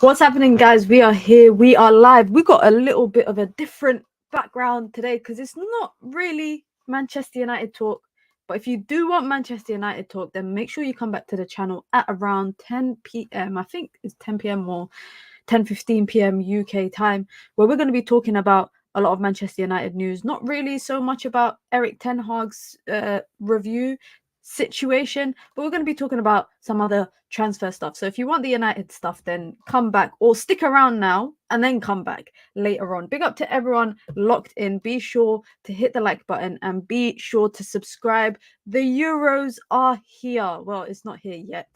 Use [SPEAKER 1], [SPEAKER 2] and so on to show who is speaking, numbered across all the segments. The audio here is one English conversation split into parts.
[SPEAKER 1] What's happening, guys? We are here. We are live. We got a little bit of a different background today because it's not really Manchester United talk. But if you do want Manchester United talk, then make sure you come back to the channel at around 10 p.m. I think it's 10 p.m. or 10:15 p.m. UK time, where we're going to be talking about a lot of Manchester United news. Not really so much about Erik ten Hag's review situation, but we're going to be talking about some other transfer stuff. So if you want the United stuff, then come back or stick around now and then come back later on. Big up to everyone locked in. Be sure to hit the like button and be sure to subscribe. The Euros are here. Well, it's not here yet,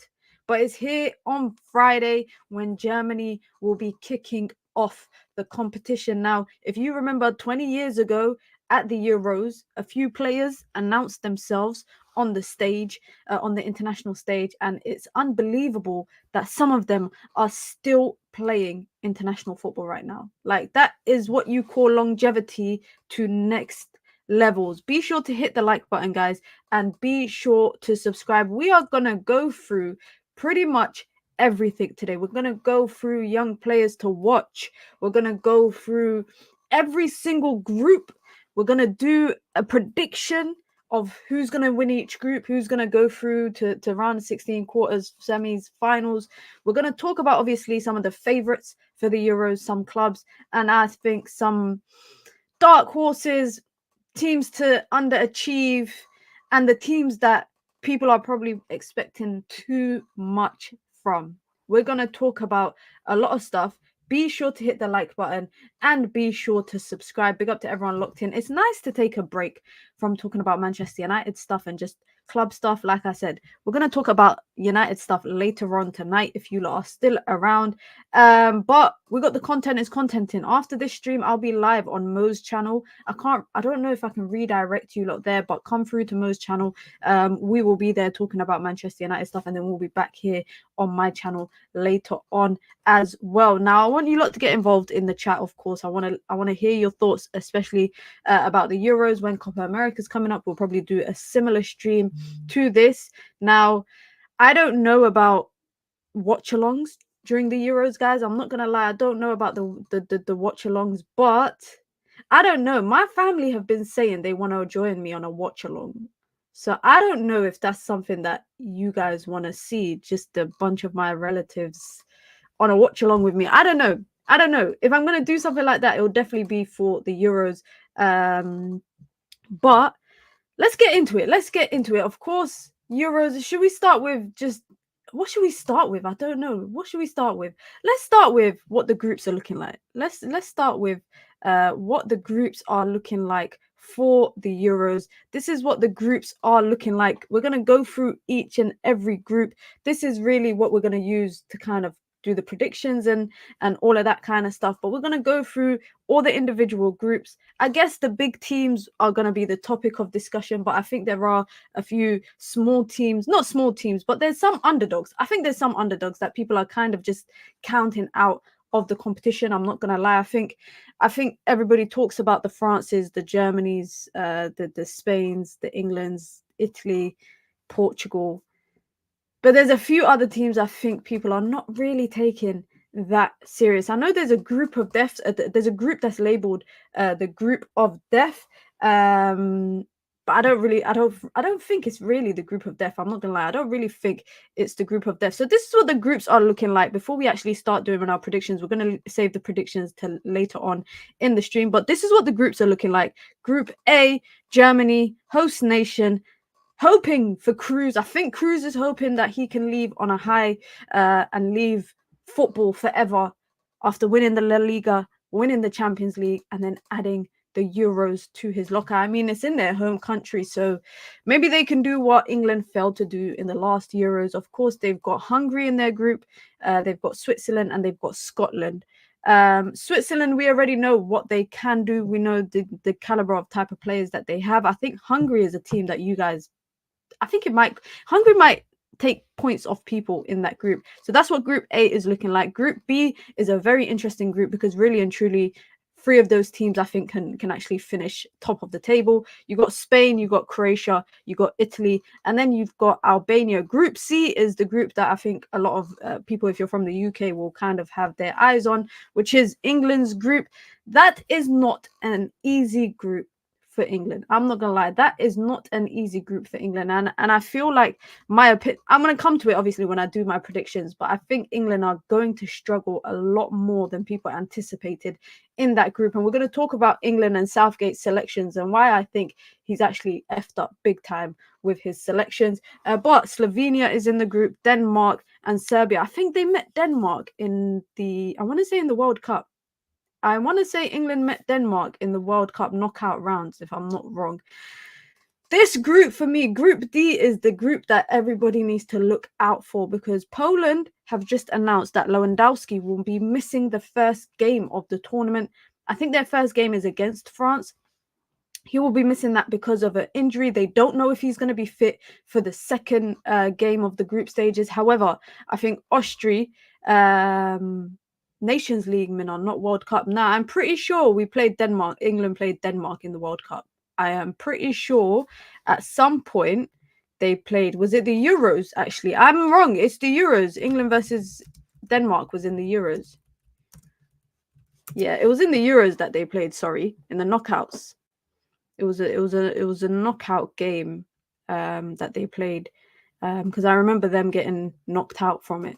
[SPEAKER 1] but it's here on Friday when Germany will be kicking off the competition. Now, if you remember 20 years ago at the Euros, a few players announced themselves on the stage, on the international stage, and it's unbelievable that some of them are still playing international football right now. Like, that is what you call longevity to next levels. Be sure to hit the like button, guys, and be sure to subscribe. We are gonna go through pretty much everything today. We're gonna go through young players to watch. We're gonna go through every single group. We're gonna do a prediction of who's going to win each group, who's going to go through to round 16, quarters, semis, finals. We're going to talk about, obviously, some of the favourites for the Euros, some clubs, and I think some dark horses, teams to underachieve, and the teams that people are probably expecting too much from. We're going to talk about a lot of stuff. Be sure to hit the like button and be sure to subscribe. Big up to everyone locked in. It's nice to take a break from talking about Manchester United stuff and just club stuff. Like I said, we're going to talk about United stuff later on tonight if you lot are still around. But we got the content is contenting. After this stream, I'll be live on Mo's channel. I don't know if I can redirect you lot there, but come through to Mo's channel. We will be there talking about Manchester United stuff, and then we'll be back here on my channel later on as well. Now, I want you lot to get involved in the chat, of course. I want to hear your thoughts, especially about the Euros when Copa America's coming up. We'll probably do a similar stream to this. Now, I don't know about watch-alongs during the Euros, guys. I'm not gonna lie, I don't know about the watch-alongs, but I don't know. My family have been saying they want to join me on a watch-along. So I don't know if that's something that you guys want to see, just a bunch of my relatives on a watch-along with me. I don't know. If I'm going to do something like that, it will definitely be for the Euros. But let's get into it. Of course, Euros. Should we start with just... what should we start with? I don't know. What should we start with? Let's start with what the groups are looking like. Let's start with what the groups are looking like for the Euros. This is what the groups are looking like. We're going to go through each and every group. This is really what we're going to use to kind of do the predictions and all of that kind of stuff. But we're going to go through all the individual groups. I guess the big teams are going to be the topic of discussion, but I think there are a few small teams, not small teams, but there's some underdogs. I think there's some underdogs that people are kind of just counting out of the competition. I'm not going to lie. I think everybody talks about the Frances, the Germanys, the Spains, the Englands, Italy, Portugal. But there's a few other teams I think people are not really taking that serious. I know there's a group of deaths. There's a group that's labeled the group of death. But I don't think it's really the group of death. I'm not gonna lie. I don't really think it's the group of death. So this is what the groups are looking like. Before we actually start doing our predictions, we're gonna save the predictions till later on in the stream. But this is what the groups are looking like. Group A, Germany, host nation, hoping for Cruz. I think Cruz is hoping that he can leave on a high and leave football forever after winning the La Liga, winning the Champions League, and then adding the Euros to his locker. I mean, it's in their home country, so maybe they can do what England failed to do in the last Euros. Of course, they've got Hungary in their group, they've got Switzerland, and they've got Scotland. Switzerland, we already know what they can do. We know the caliber of type of players that they have. I think Hungary is a team that you guys... Hungary might take points off people in that group. So that's what Group A is looking like. Group B is a very interesting group because really and truly 3 of those teams I think can actually finish top of the table. You got Spain, you got Croatia, you got Italy, and then you've got Albania. Group C is the group that I think a lot of people, if you're from the UK, will kind of have their eyes on, which is England's group. That is not an easy group for England. I'm not gonna lie, that is not an easy group for England, and I feel like I'm gonna come to it obviously when I do my predictions, but I think England are going to struggle a lot more than people anticipated in that group. And we're going to talk about England and Southgate's selections and why I think he's actually effed up big time with his selections. But Slovenia is in the group, Denmark and Serbia. I think they met Denmark in the World Cup. I want to say England met Denmark in the World Cup knockout rounds, if I'm not wrong. This group, for me, Group D, is the group that everybody needs to look out for, because Poland have just announced that Lewandowski will be missing the first game of the tournament. I think their first game is against France. He will be missing that because of an injury. They don't know if he's going to be fit for the second game of the group stages. However, I think Austria, Nations League, not World Cup. Now, I'm pretty sure we played Denmark. England played Denmark in the World Cup. I am pretty sure at some point they played. Was it the Euros, actually? I'm wrong. It's the Euros. England versus Denmark was in the Euros. Yeah, it was in the Euros that they played, sorry, in the knockouts. It was a knockout game that they played, because I remember them getting knocked out from it.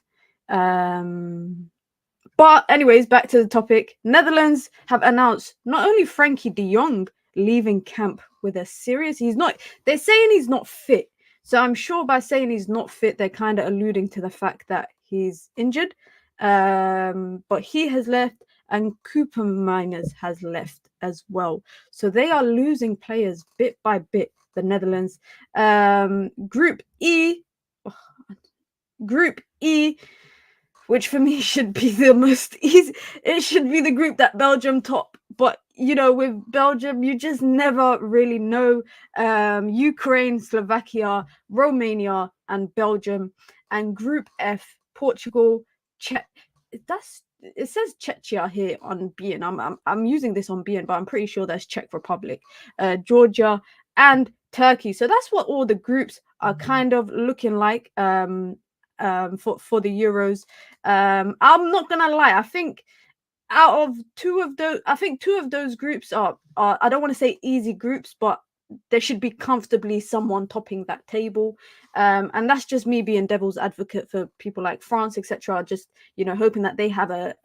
[SPEAKER 1] But anyways, back to the topic. Netherlands have announced not only Frankie de Jong leaving camp with a serious, they're saying he's not fit. So I'm sure by saying he's not fit, they're kind of alluding to the fact that he's injured. But he has left, and Cooper Miners has left as well. So they are losing players bit by bit, the Netherlands. Group E, which for me should be the most easy. It should be the group that Belgium top. But, with Belgium, you just never really know. Ukraine, Slovakia, Romania, and Belgium. And Group F, Portugal, Czech. It says Czechia here on beIN. I'm using this on beIN, but I'm pretty sure that's Czech Republic, Georgia, and Turkey. So that's what all the groups are kind of looking like for the Euros. I'm not gonna lie, I think out of two of those groups are I don't want to say easy groups, but there should be comfortably someone topping that table. And that's just me being devil's advocate for people like France, etc. Just, hoping that they have a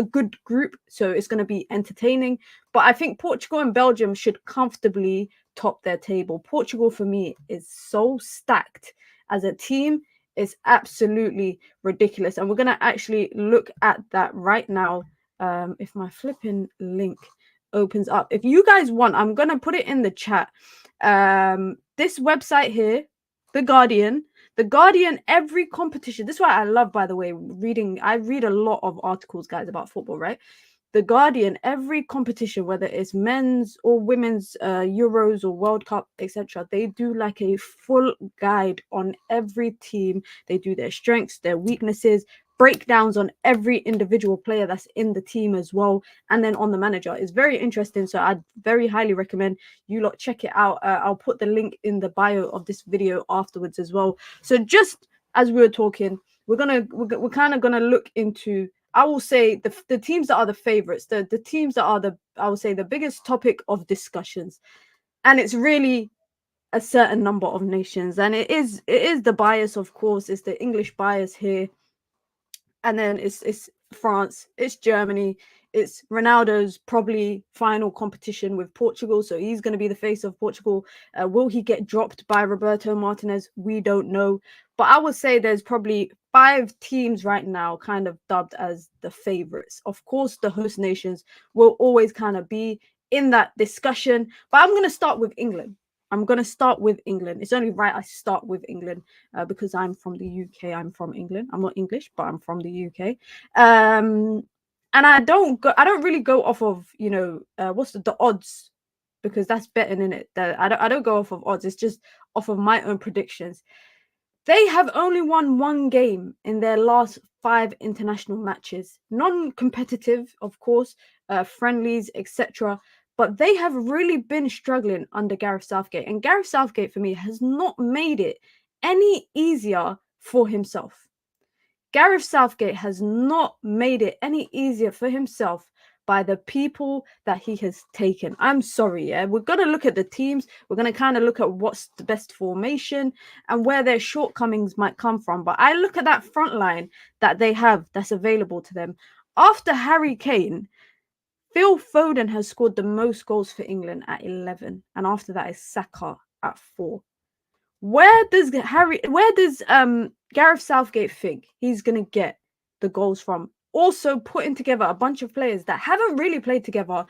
[SPEAKER 1] good group, so it's going to be entertaining. But I think Portugal and Belgium should comfortably top their table. Portugal, for me, is so stacked as a team. It's absolutely ridiculous. And we're going to actually look at that right now. If my flipping link opens up, if you guys want, I'm gonna put it in the chat. This website here, the Guardian, every competition, this is what I love, by the way, I read a lot of articles, guys, about football, right? The Guardian, every competition, whether it's men's or women's Euros or World Cup, etc., they do like a full guide on every team. They do their strengths, their weaknesses, breakdowns on every individual player that's in the team as well, and then on the manager. It's very interesting, so I'd very highly recommend you lot check it out. I'll put the link in the bio of this video afterwards as well. So just as we were talking, we're kind of gonna look into, I will say, the teams that are the favorites, the teams that are I will say the biggest topic of discussions, and it's really a certain number of nations, and it is the bias, of course. It's the English bias here. And then it's France, it's Germany, it's Ronaldo's probably final competition with Portugal, so he's going to be the face of Portugal. Will he get dropped by Roberto Martinez? We don't know. But I would say there's probably 5 teams right now kind of dubbed as the favorites. Of course, the host nations will always kind of be in that discussion. But I'm going to start with England. It's only right I start with England because I'm from the UK. I'm from England. I'm not English, but I'm from the UK. And I don't really go off of, what's the odds, because that's betting, in it. I don't go off of odds. It's just off of my own predictions. They have only won 1 game in their last 5 international matches, non-competitive, of course, friendlies, etc. But they have really been struggling under Gareth Southgate. And Gareth Southgate, for me, has not made it any easier for himself. Gareth Southgate has not made it any easier for himself by the people that he has taken. I'm sorry, yeah. We're going to look at the teams. We're going to kind of look at what's the best formation and where their shortcomings might come from. But I look at that front line that they have that's available to them. After Harry Kane, Phil Foden has scored the most goals for England at 11. And after that is Saka at 4. Where does Gareth Southgate think he's gonna get the goals from? Also putting together a bunch of players that haven't really played together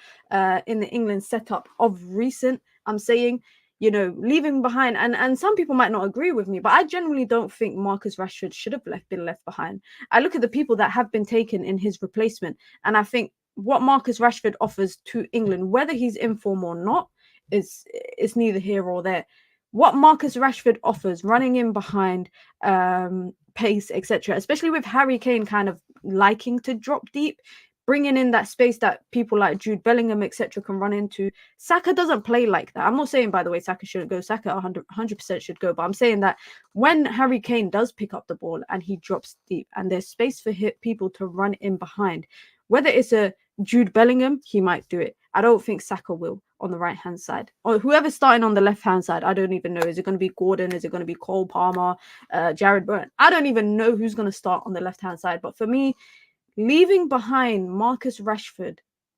[SPEAKER 1] in the England setup of recent. I'm saying, leaving behind, and some people might not agree with me, but I generally don't think Marcus Rashford should have been left behind. I look at the people that have been taken in his replacement, and I think what Marcus Rashford offers to England, whether he's in form or not, is neither here or there. What Marcus Rashford offers, running in behind, pace, etc., especially with Harry Kane kind of liking to drop deep, bringing in that space that people like Jude Bellingham, etc., can run into. Saka doesn't play like that. I'm not saying, by the way, Saka shouldn't go. Saka 100% should go. But I'm saying that when Harry Kane does pick up the ball and he drops deep and there's space for people to run in behind, whether it's a Jude Bellingham, he might do it. I don't think Saka will on the right-hand side. Or whoever's starting on the left-hand side, I don't even know. Is it going to be Gordon? Is it going to be Cole Palmer? Jared Bowen? I don't even know who's going to start on the left-hand side. But for me, leaving behind Marcus Rashford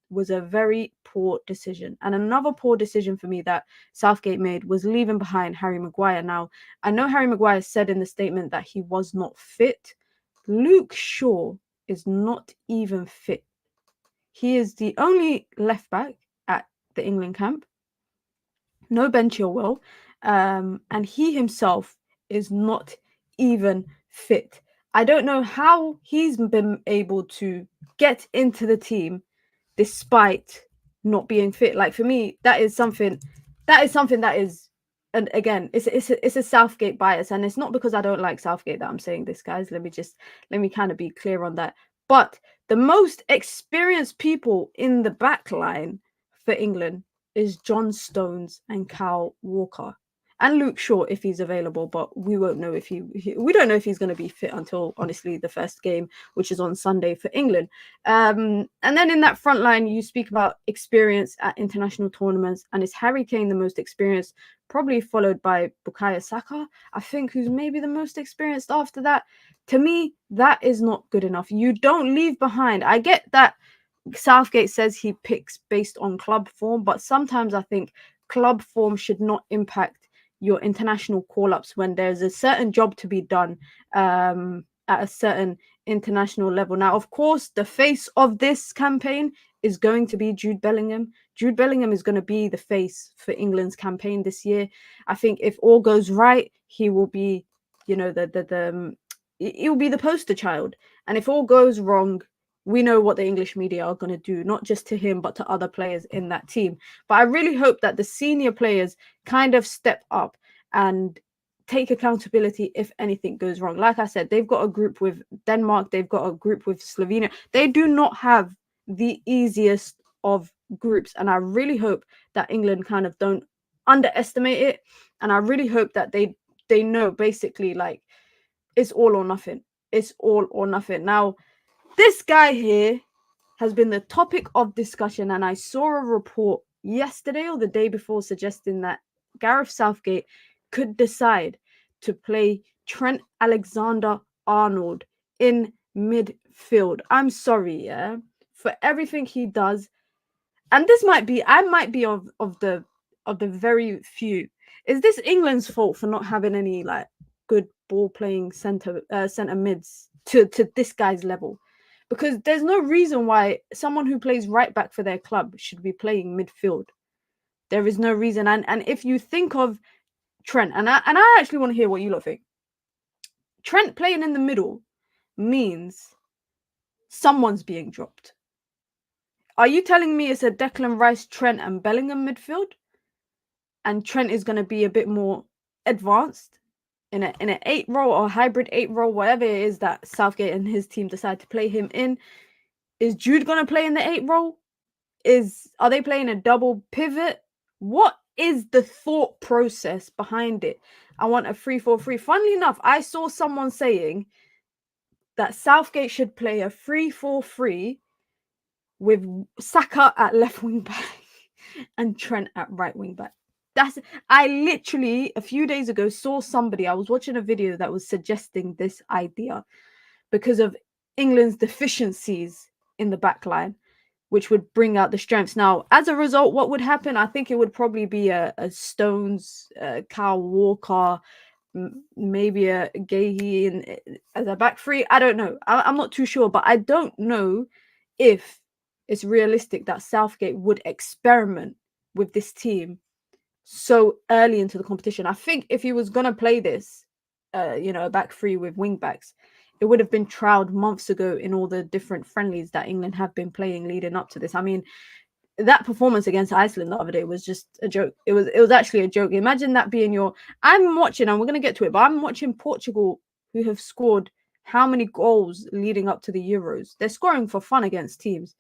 [SPEAKER 1] was a very poor decision. And another poor decision for me that Southgate made was leaving behind Harry Maguire. Now, I know Harry Maguire said in the statement that he was not fit. Luke Shaw is not even fit. He is the only left back at the England camp. No Ben Chilwell. And he himself is not even fit. I don't know how he's been able to get into the team despite not being fit. Like, for me, that is something that is, and again, it's a Southgate bias, and it's not because I don't like Southgate that I'm saying this, guys. Let me kind of be clear on that. But the most experienced people in the back line for England is John Stones and Kyle Walker. And Luke Shaw if he's available, but we won't know if we don't know if he's going to be fit until, honestly, the first game, which is on Sunday for England. And then in that front line, you speak about experience at international tournaments, and it's Harry Kane the most experienced, probably followed by Bukayo Saka, I think, who's maybe the most experienced after that. To me, that is not good enough. You don't leave behind. I get that Southgate says he picks based on club form, but sometimes I think club form should not impact your international call-ups when there's a certain job to be done at a certain international level. Now, of course, the face of this campaign is going to be Jude Bellingham. Jude Bellingham is going to be the face for England's campaign this year. I think if all goes right, he will be, he'll be the poster child. And if all goes wrong, we know what the English media are going to do, not just to him, but to other players in that team. But I really hope that the senior players kind of step up and take accountability if anything goes wrong. Like I said, they've got a group with Denmark. They've got a group with Slovenia. They do not have the easiest of groups. And I really hope that England kind of don't underestimate it. And I really hope that they know, basically, like, it's all or nothing. It's all or nothing. Now, this guy here has been the topic of discussion, and I saw a report yesterday or the day before suggesting that Gareth Southgate could decide to play Trent Alexander-Arnold in midfield. I'm sorry, yeah, for everything he does, and I might be of the very few. Is this England's fault for not having any like good ball playing center mids to this guy's level? Because there's no reason why someone who plays right back for their club should be playing midfield. There is no reason. And if you think of Trent, and I actually want to hear what you lot think. Trent playing in the middle means someone's being dropped. Are you telling me it's a Declan Rice, Trent, and Bellingham midfield? And Trent is going to be a bit more advanced in an 8 role or hybrid 8 role, whatever it is that Southgate and his team decide to play him in. Is Jude gonna play in the 8 role? Are they playing a double pivot? What is the thought process behind it? I want a 3-4-3. Funnily enough, I saw someone saying that Southgate should play a 3-4-3 with Saka at left wing back and Trent at right wing back. I literally a few days ago saw somebody, I was watching a video that was suggesting this idea because of England's deficiencies in the back line, which would bring out the strengths. Now, as a result, what would happen? I think it would probably be a Stones, Kyle Walker, maybe a Gahey as a back three. I don't know. I'm not too sure, but I don't know if it's realistic that Southgate would experiment with this team so early into the competition. I think if he was going to play this, a back three with wing backs, it would have been trialed months ago in all the different friendlies that England have been playing leading up to this. I mean, that performance against Iceland the other day was just a joke. It was actually a joke. Imagine that being I'm watching, and we're going to get to it, but I'm watching Portugal, who have scored how many goals leading up to the Euros. They're scoring for fun against teams.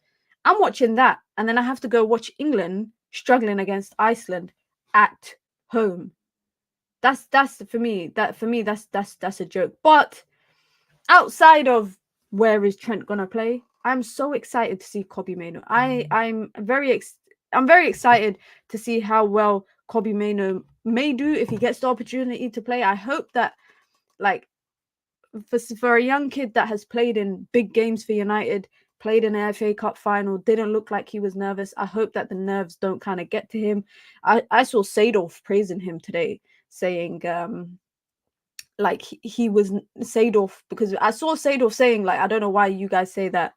[SPEAKER 1] I'm watching that, and then I have to go watch England struggling against Iceland at home. That's for me. That's a joke. But outside of where is Trent gonna play, I'm so excited to see Kobbie Mainoo. I'm very excited to see how well Kobbie Mainoo may do if he gets the opportunity to play. I hope that, like, for a young kid that has played in big games for United, played in an FA Cup final, didn't look like he was nervous. I hope that the nerves don't kind of get to him. I saw Seedorf praising him today, saying like he was Seedorf, because I saw Seedorf saying, like, I don't know why you guys say that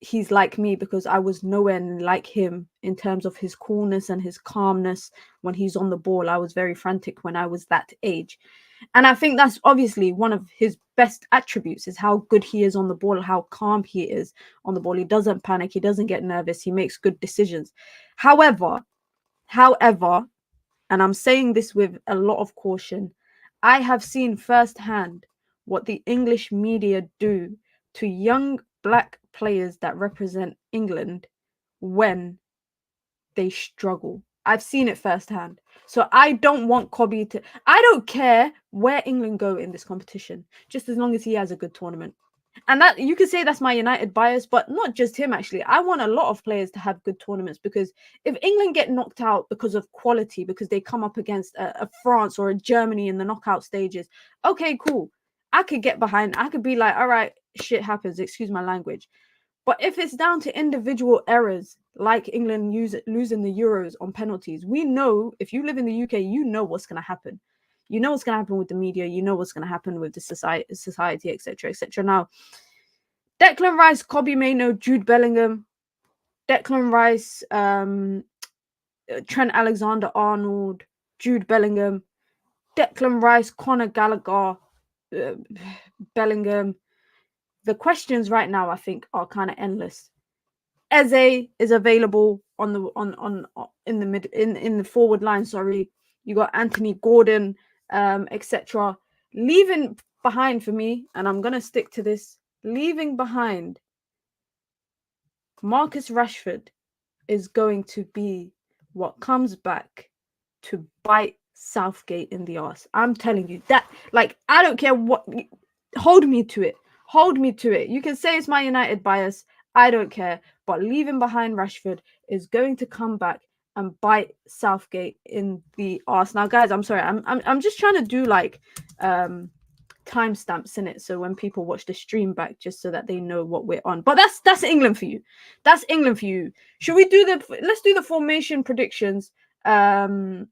[SPEAKER 1] he's like me, because I was nowhere like him in terms of his coolness and his calmness when he's on the ball. I was very frantic when I was that age. And I think that's obviously one of his best attributes, is how good he is on the ball, how calm he is on the ball. He doesn't panic. He doesn't get nervous. He makes good decisions. However, and I'm saying this with a lot of caution, I have seen firsthand what the English media do to young black players that represent England when they struggle. I've seen it firsthand. So I don't want Kobbie to... I don't care where England go in this competition, just as long as he has a good tournament. And that, you could say that's my United bias, but not just him, actually. I want a lot of players to have good tournaments, because if England get knocked out because of quality, because they come up against a France or a Germany in the knockout stages, okay, cool. I could get behind. I could be like, all right, shit happens, excuse my language. But if it's down to individual errors, like England losing the Euros on penalties, we know, if you live in the UK, you know what's going to happen. You know what's going to happen with the media. You know what's going to happen with the society, etc., etc. Now, Declan Rice, Kobbie Mainoo, Jude Bellingham, Declan Rice, Trent Alexander-Arnold, Jude Bellingham, Declan Rice, Conor Gallagher, Bellingham. The questions right now, I think, are kind of endless. Eze is available in the forward line. Sorry, you got Anthony Gordon, etc. Leaving behind for me, and I'm gonna stick to this. Leaving behind Marcus Rashford is going to be what comes back to bite Southgate in the arse. I'm telling you that. Like, I don't care what. Hold me to it. Hold me to it. You can say it's my United bias. I don't care. But leaving behind Rashford is going to come back and bite Southgate in the arse. Now, guys, I'm sorry. I'm just trying to do like timestamps in it, so when people watch the stream back, just so that they know what we're on. But that's England for you. That's England for you. Should we do let's do the formation predictions kind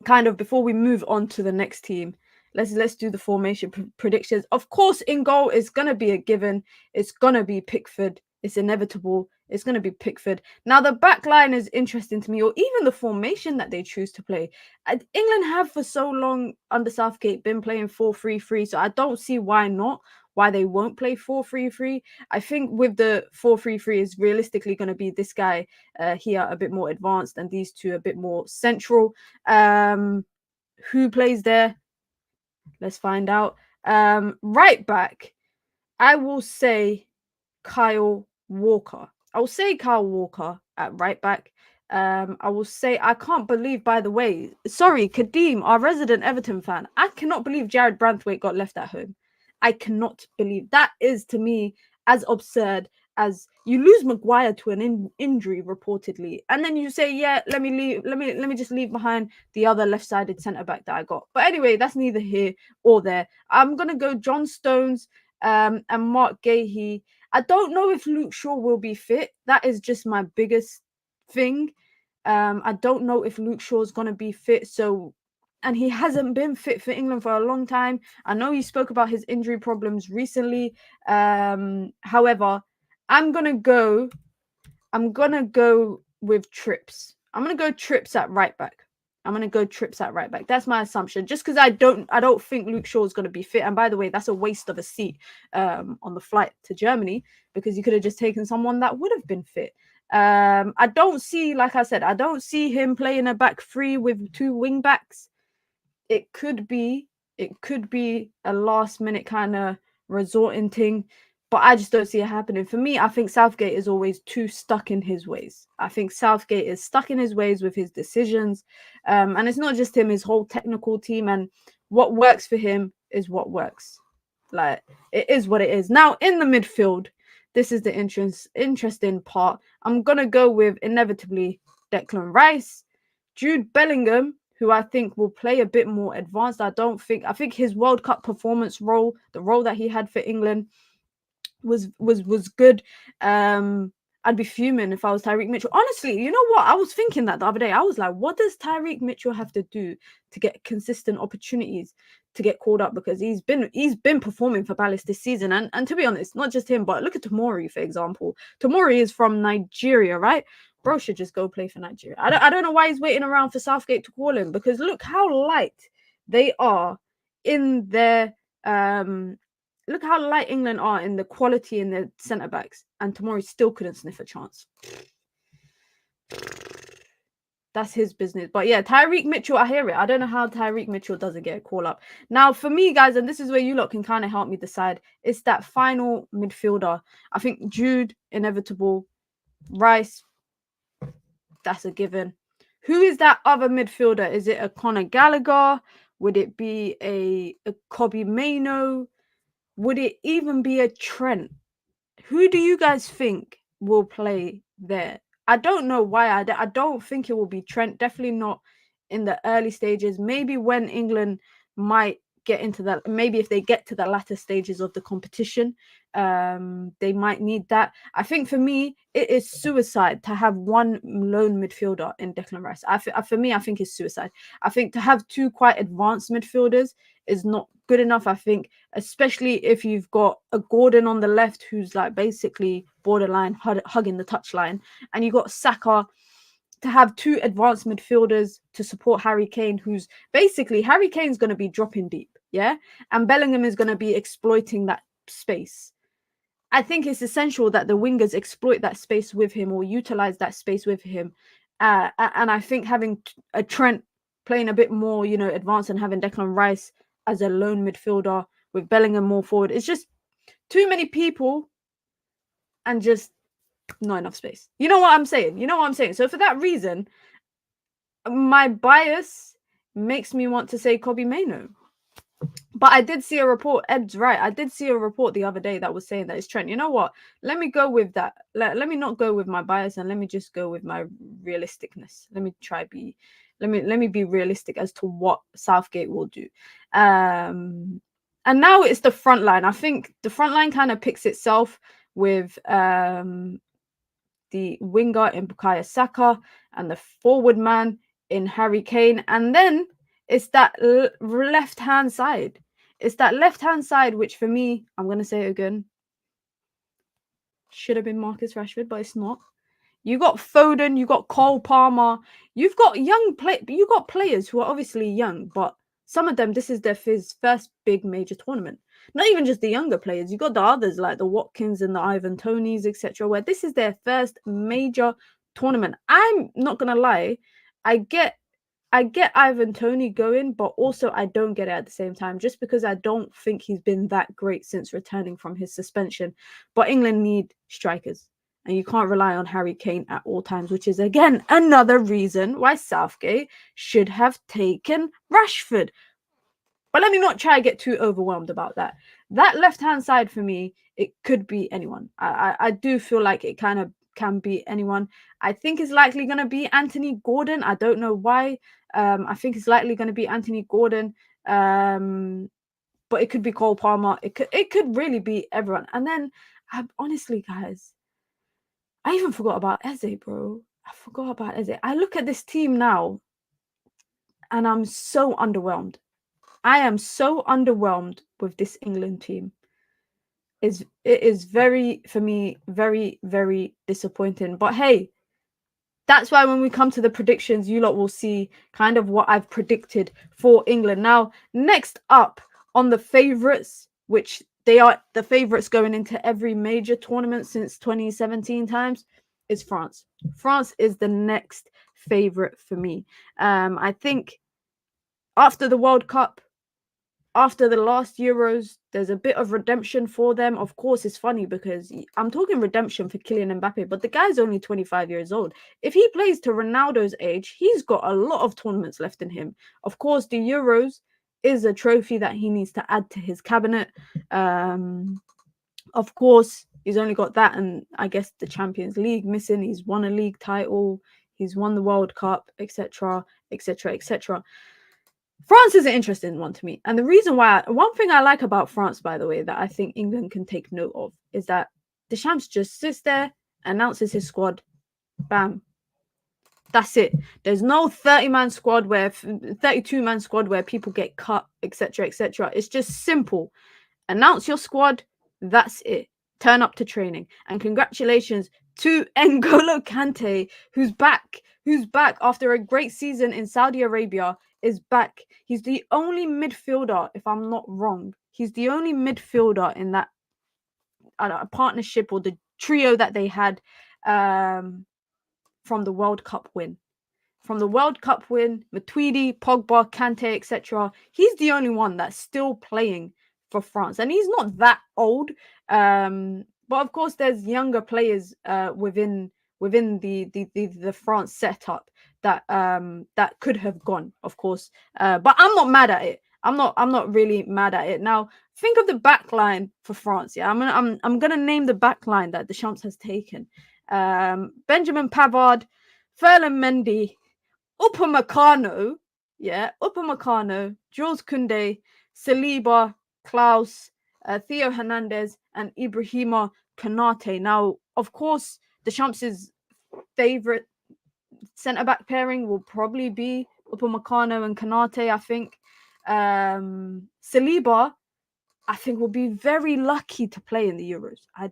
[SPEAKER 1] of before we move on to the next team. Let's do the formation predictions. Of course, in goal is gonna be a given. It's gonna be Pickford. It's inevitable. It's going to be Pickford. Now, the back line is interesting to me, or even the formation that they choose to play. England have for so long under Southgate been playing 4-3-3, so I don't see why they won't play 4-3-3. I think with the 4-3-3 is realistically going to be this guy here a bit more advanced and these two a bit more central. Who plays there? Let's find out. Right back, I will say Kyle Walker. I will say Kyle Walker at right back. I will say I can't believe, by the way, sorry, Kadeem, our resident Everton fan, I cannot believe Jared Branthwaite got left at home. I cannot believe that is, to me, as absurd as you lose Maguire to an injury reportedly, and then you say, yeah, let me just leave behind the other left-sided centre back that I got. But anyway, that's neither here or there. I'm gonna go John Stones and Mark Gahey. I don't know if Luke Shaw will be fit. That is just my biggest thing. I don't know if Luke Shaw is gonna be fit. So, and he hasn't been fit for England for a long time. I know he spoke about his injury problems recently. However, I'm gonna go with Trips. I'm gonna go Trips at right back. That's my assumption. Just because I don't think Luke Shaw is going to be fit. And by the way, that's a waste of a seat on the flight to Germany, because you could have just taken someone that would have been fit. I don't see, like I said, I don't see him playing a back three with two wing backs. It could be a last minute kind of resorting thing, but I just don't see it happening. For me, I think Southgate is always too stuck in his ways. I think Southgate is stuck in his ways with his decisions. And it's not just him, his whole technical team. And what works for him is what works. Like, it is what it is. Now, in the midfield, this is the interesting part. I'm going to go with, inevitably, Declan Rice, Jude Bellingham, who I think will play a bit more advanced. I think his World Cup performance role, the role that he had for England, was good. I'd be fuming if I was Tyreek Mitchell. Honestly, you know what? I was thinking that the other day. I was like, what does Tyreek Mitchell have to do to get consistent opportunities to get called up? Because he's been performing for Palace this season. And to be honest, not just him, but look at Tomori, for example. Tomori is from Nigeria, right? Bro should just go play for Nigeria. I don't know why he's waiting around for Southgate to call him, because look how light they are in their look how light England are in the quality in their centre backs, and Tomori still couldn't sniff a chance. That's his business. But yeah, Tyreek Mitchell, I hear it. I don't know how Tyreek Mitchell doesn't get a call up. Now, for me, guys, and this is where you lot can kind of help me decide, it's that final midfielder. I think Jude, inevitable. Rice, that's a given. Who is that other midfielder? Is it a Conor Gallagher? Would it be a Kobbie Mainoo? Would it even be a Trent? Who do you guys think will play there? I don't know why. I don't think it will be Trent. Definitely not in the early stages. Maybe when England might get into that, maybe if they get to the latter stages of the competition, they might need that. I think for me, it is suicide to have one lone midfielder in Declan Rice. For me, I think it's suicide. I think to have two quite advanced midfielders is not good enough. I think, especially if you've got a Gordon on the left who's like basically borderline hugging the touchline, and you got Saka, to have two advanced midfielders to support Harry Kane, who's basically, Harry Kane's going to be dropping deep, yeah? And Bellingham is going to be exploiting that space. I think it's essential that the wingers exploit that space with him, or utilize that space with him. And I think having a Trent playing a bit more, advanced, and having Declan Rice as a lone midfielder with Bellingham more forward, it's just too many people and just not enough space. You know what I'm saying? So for that reason, my bias makes me want to say Kobbie Mainoo. But I did see a report, Ed's right, I did see a report the other day that was saying that it's Trent. You know what? Let me go with that. Let me not go with my bias, and let me just go with my realisticness. Let me be realistic as to what Southgate will do. And now it's the front line. I think the front line kind of picks itself with the winger in Bukayo Saka and the forward man in Harry Kane. And then it's that left-hand side. It's that left-hand side, which for me, I'm going to say it again, should have been Marcus Rashford, but it's not. You got Foden, you got Cole Palmer, you've got you got players who are obviously young, but some of them, this is their first big major tournament. Not even just the younger players. You got the others like the Watkins and the Ivan Tonys, etc., where this is their first major tournament. I'm not gonna lie, I get I get Ivan Toney going, but also I don't get it at the same time, just because I don't think he's been that great since returning from his suspension. But England need strikers, and you can't rely on Harry Kane at all times, which is, again, another reason why Southgate should have taken Rashford. But let me not try to get too overwhelmed about that. That left-hand side for me, it could be anyone. I do feel like it kind of can be anyone. I think it's likely going to be Anthony Gordon. I don't know why. I think it's likely going to be Anthony Gordon. But it could be Cole Palmer. It could really be everyone. And then, honestly, guys, I even forgot about Eze, bro. I forgot about Eze. I look at this team now, and I'm so underwhelmed. I am so underwhelmed with this England team. It is very, for me, very, very disappointing. But hey, that's why when we come to the predictions, you lot will see kind of what I've predicted for England. Now, next up on the favourites, which they are the favourites going into every major tournament since 2017 times, is France. France is the next favourite for me. I think after the World Cup, after the last Euros, there's a bit of redemption for them. Of course, it's funny because I'm talking redemption for Kylian Mbappe, but the guy's only 25 years old. If he plays to Ronaldo's age, he's got a lot of tournaments left in him. Of course, the Euros is a trophy that he needs to add to his cabinet. Of course, he's only got that and I guess the Champions League missing. He's won a league title. He's won the World Cup, etc., etc., etc. France is an interesting one to me. And the reason why, one thing I like about France, by the way, that I think England can take note of is that Deschamps just sits there, announces his squad, bam. That's it. There's no 32-man squad where people get cut, etc., etc. It's just simple. Announce your squad, that's it. Turn up to training. And congratulations to N'Golo Kante, who's back after a great season in Saudi Arabia, is back. He's the only midfielder, if I'm not wrong, he's the only midfielder in that partnership or the trio that they had from the World Cup win. From the World Cup win, Matuidi, Pogba, Kante, etc. He's the only one that's still playing for France. And he's not that old. But of course, there's younger players within the France setup that could have gone, of course. But I'm not mad at it. I'm not really mad at it. Now, think of the back line for France. Yeah, I'm gonna name the back line that Deschamps has taken. Benjamin Pavard, Ferland Mendy, Upamecano, Jules Koundé, Saliba, Klaus, Theo Hernandez, and Ibrahima Konate. Now, of course, Deschamps' favourite centre-back pairing will probably be Upamecano and Konate, I think. Saliba, I think, will be very lucky to play in the Euros. I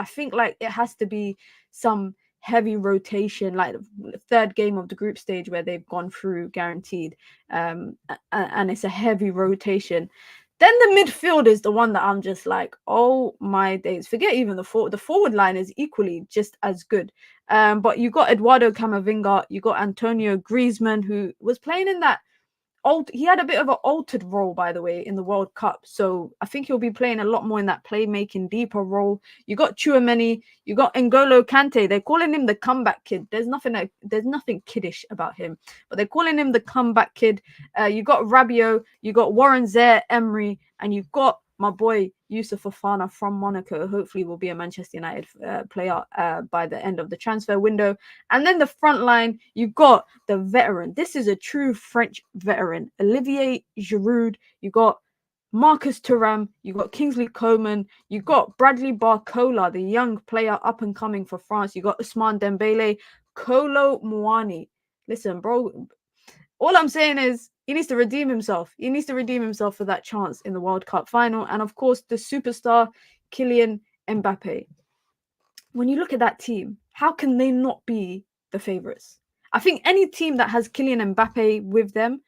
[SPEAKER 1] think like it has to be some heavy rotation, like the third game of the group stage where they've gone through guaranteed, and it's a heavy rotation. Then the midfield is the one that I'm just like, oh my days. Forget even the forward line is equally just as good. But you got Eduardo Camavinga, you got Antonio Griezmann, who was playing in that he had a bit of an altered role, by the way, in the World Cup. So I think he'll be playing a lot more in that playmaking, deeper role. You got Tchouaméni, you got N'Golo Kante. They're calling him the comeback kid. There's nothing kiddish about him, but they're calling him the comeback kid. You got Rabiot, you got Warren Zaire-Emery, and you've got my boy Youssouf Fofana from Monaco. Hopefully will be a Manchester United player by the end of the transfer window. And then the front line, you've got the veteran. This is a true French veteran, Olivier Giroud. You got Marcus Thuram, you got Kingsley Coman, you got Bradley Barcola, the young player up and coming for France. You got Ousmane Dembele, Kolo Muani. Listen, bro, all I'm saying is he needs to redeem himself. He needs to redeem himself for that chance in the World Cup final. And of course, the superstar Kylian Mbappe. When you look at that team, how can they not be the favourites? I think any team that has Kylian Mbappe with them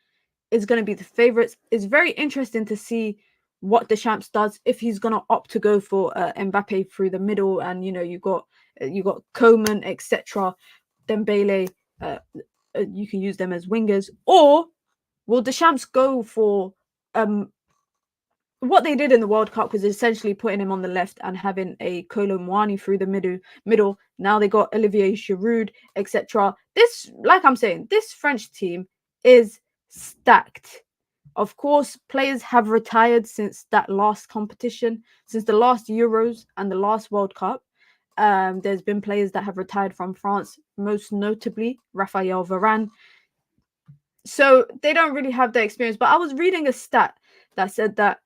[SPEAKER 1] is going to be the favourites. It's very interesting to see what Deschamps does, if he's going to opt to go for Mbappe through the middle. And, you know, you got Coman, etc., Dembele, you can use them as wingers, or will Deschamps go for what they did in the World Cup was essentially putting him on the left and having a Kolo Muani through the middle. Now they got Olivier Giroud, etc. This, like I'm saying, this French team is stacked. Of course, players have retired since that last competition, since the last Euros and the last World Cup. There's been players that have retired from France, most notably Raphael Varane. So they don't really have the experience. But I was reading a stat that said that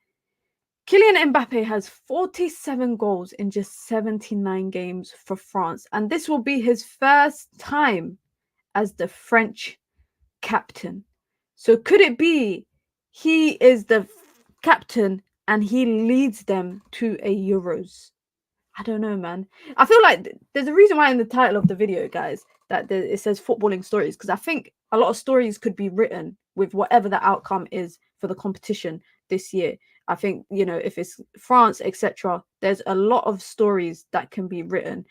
[SPEAKER 1] Kylian Mbappe has 47 goals in just 79 games for France. And this will be his first time as the French captain. So could it be he is the captain and he leads them to a Euros? I don't know, man. I feel like there's a reason why in the title of the video, guys, that it says footballing stories, because I think a lot of stories could be written with whatever the outcome is for the competition this year. I think, you know, if it's France, etc., there's a lot of stories that can be written.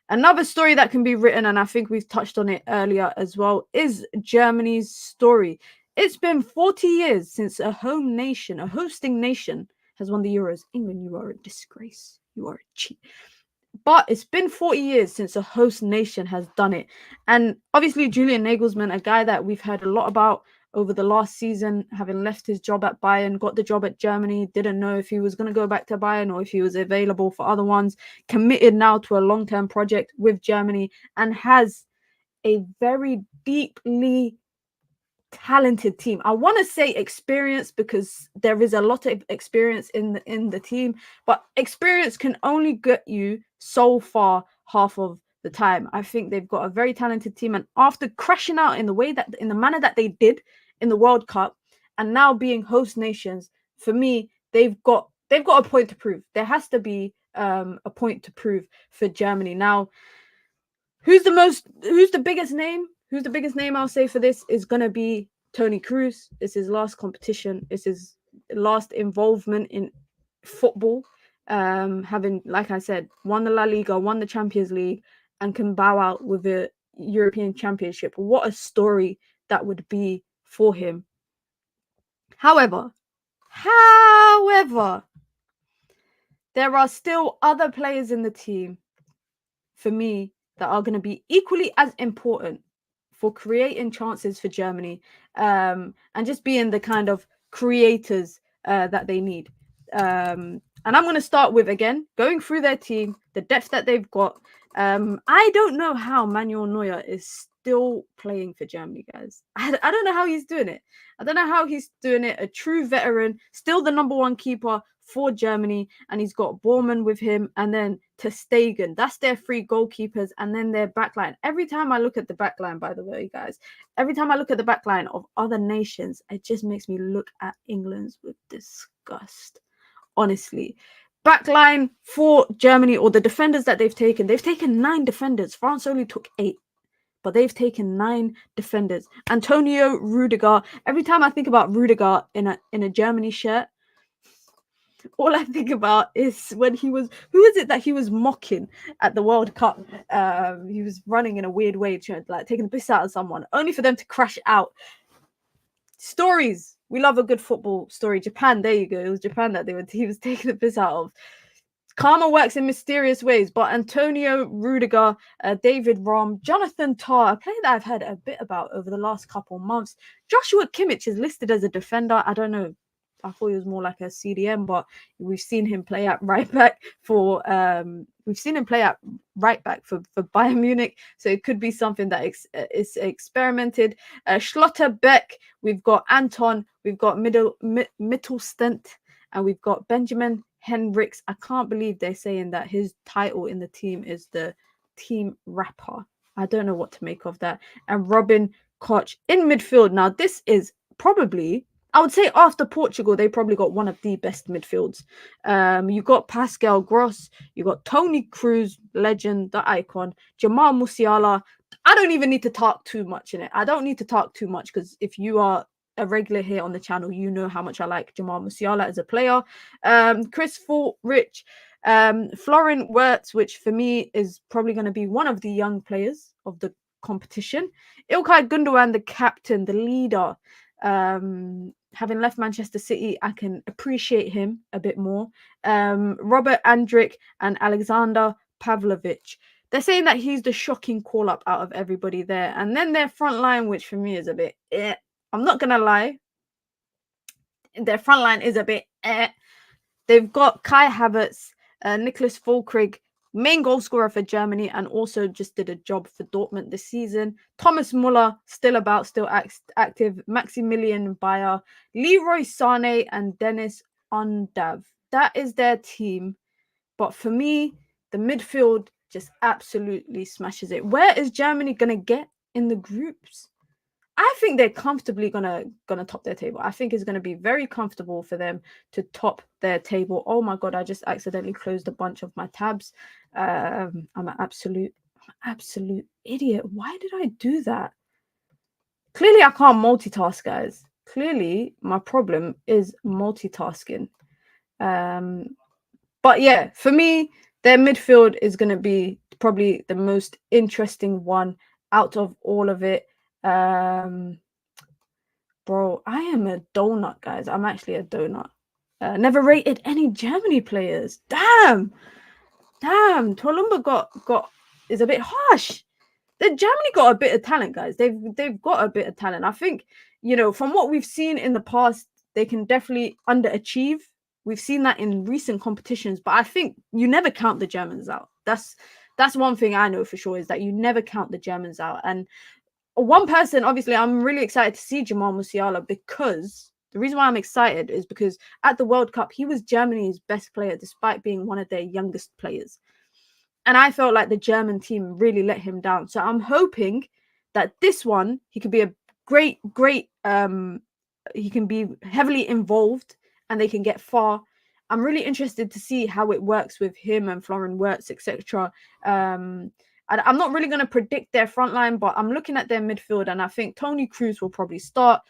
[SPEAKER 1] Another story that can be written, and I think we've touched on it earlier as well, is Germany's story. It's been 40 years since a hosting nation, has won the Euros. England, you are a disgrace. You are a cheat. But it's been 40 years since a host nation has done it. And obviously, Julian Nagelsmann, a guy that we've heard a lot about over the last season, having left his job at Bayern, got the job at Germany, didn't know if he was going to go back to Bayern or if he was available for other ones, committed now to a long-term project with Germany, and has a very deeply talented team. I want to say experience because there is a lot of experience in the team, but experience can only get you so far half of the time. I think they've got a very talented team, and after crashing out in the manner that they did in the World Cup and now being host nations, for me, they've got a point to prove. There has to be a point to prove for Germany. Now, who's the biggest name? Who's the biggest name I'll say for this is going to be Toni Kroos. It's his last competition. It's his last involvement in football. Having, like I said, won the La Liga, won the Champions League, and can bow out with a European Championship. What a story that would be for him. However, there are still other players in the team for me that are going to be equally as important for creating chances for Germany, and just being the kind of creators that they need. And I'm going to start with, again, going through their team, the depth that they've got. I don't know how Manuel Neuer is still playing for Germany, guys. I don't know how he's doing it. A true veteran, still the number one keeper for Germany, and he's got Bormann with him, and then ter Stegen. That's their three goalkeepers, and then their backline. Every time I look at the backline, by the way, guys, every time I look at the backline of other nations, it just makes me look at England's with disgust. Honestly, backline for Germany, or the defenders that they've taken 9 defenders. France only took 8. But they've taken 9 defenders. Antonio Rudiger. Every time I think about Rudiger in a Germany shirt, all I think about is when he was, who is it that he was mocking at the World Cup? He was running in a weird way, like taking the piss out of someone, only for them to crash out. Stories. We love a good football story. Japan, there you go. It was Japan that he was taking the piss out of. Karma works in mysterious ways, but Antonio Rudiger, David Raum, Jonathan Tah, a player that I've heard a bit about over the last couple of months. Joshua Kimmich is listed as a defender. I don't know. I thought he was more like a CDM, but we've seen him play at right back for Bayern Munich, so it could be something that is experimented. Schlotterbeck, we've got Anton, we've got Mittelstent, and we've got Benjamin Henrichs. I can't believe they're saying that his title in the team is the team rapper. I don't know what to make of that. And Robin Koch in midfield. Now, this is probably, I would say, after Portugal, they probably got one of the best midfields. You got Pascal Gross, you got Toni Kroos, legend, the icon, Jamal Musiala. I don't even need to talk too much in it. I don't need to talk too much, because if you are a regular here on the channel, you know how much I like Jamal Musiala as a player. Chris Fulrich, Florian Wirtz, which for me is probably going to be one of the young players of the competition. Ilkay Gundogan, the captain, the leader, having left Manchester City, I can appreciate him a bit more. Robert Andrić and Alexander Pavlovic. They're saying that he's the shocking call-up out of everybody there. And then their front line, which for me is a bit I'm not going to lie. Their front line is a bit They've got Kai Havertz, Nicholas Füllkrug, main goal scorer for Germany, and also just did a job for Dortmund this season. Thomas Muller, still active. Maximilian Bayer, Leroy Sané, and Dennis Undav. That is their team. But for me, the midfield just absolutely smashes it. Where is Germany going to get in the groups? I think they're comfortably gonna top their table. I think it's gonna be very comfortable for them to top their table. Oh my god, I just accidentally closed a bunch of my tabs. I'm an absolute idiot. Why did I do that? Clearly, I can't multitask, guys. Clearly, my problem is multitasking. But yeah, for me, their midfield is gonna be probably the most interesting one out of all of it. Bro, I am a donut, guys. I'm actually a donut. Never rated any Germany players. Damn. Tolumba got is a bit harsh. Germany got a bit of talent, guys. They've got a bit of talent. I think, from what we've seen in the past, they can definitely underachieve. We've seen that in recent competitions, but I think you never count the Germans out. That's one thing I know for sure, is that you never count the Germans out. And one person, obviously, I'm really excited to see Jamal Musiala, because the reason why I'm excited is because at the World Cup, he was Germany's best player despite being one of their youngest players. And I felt like the German team really let him down. So I'm hoping that this one, he could be a great, he can be heavily involved and they can get far. I'm really interested to see how it works with him and Florian Wirtz, etc. I'm not really going to predict their front line, but I'm looking at their midfield, and I think Toni Kroos will probably start.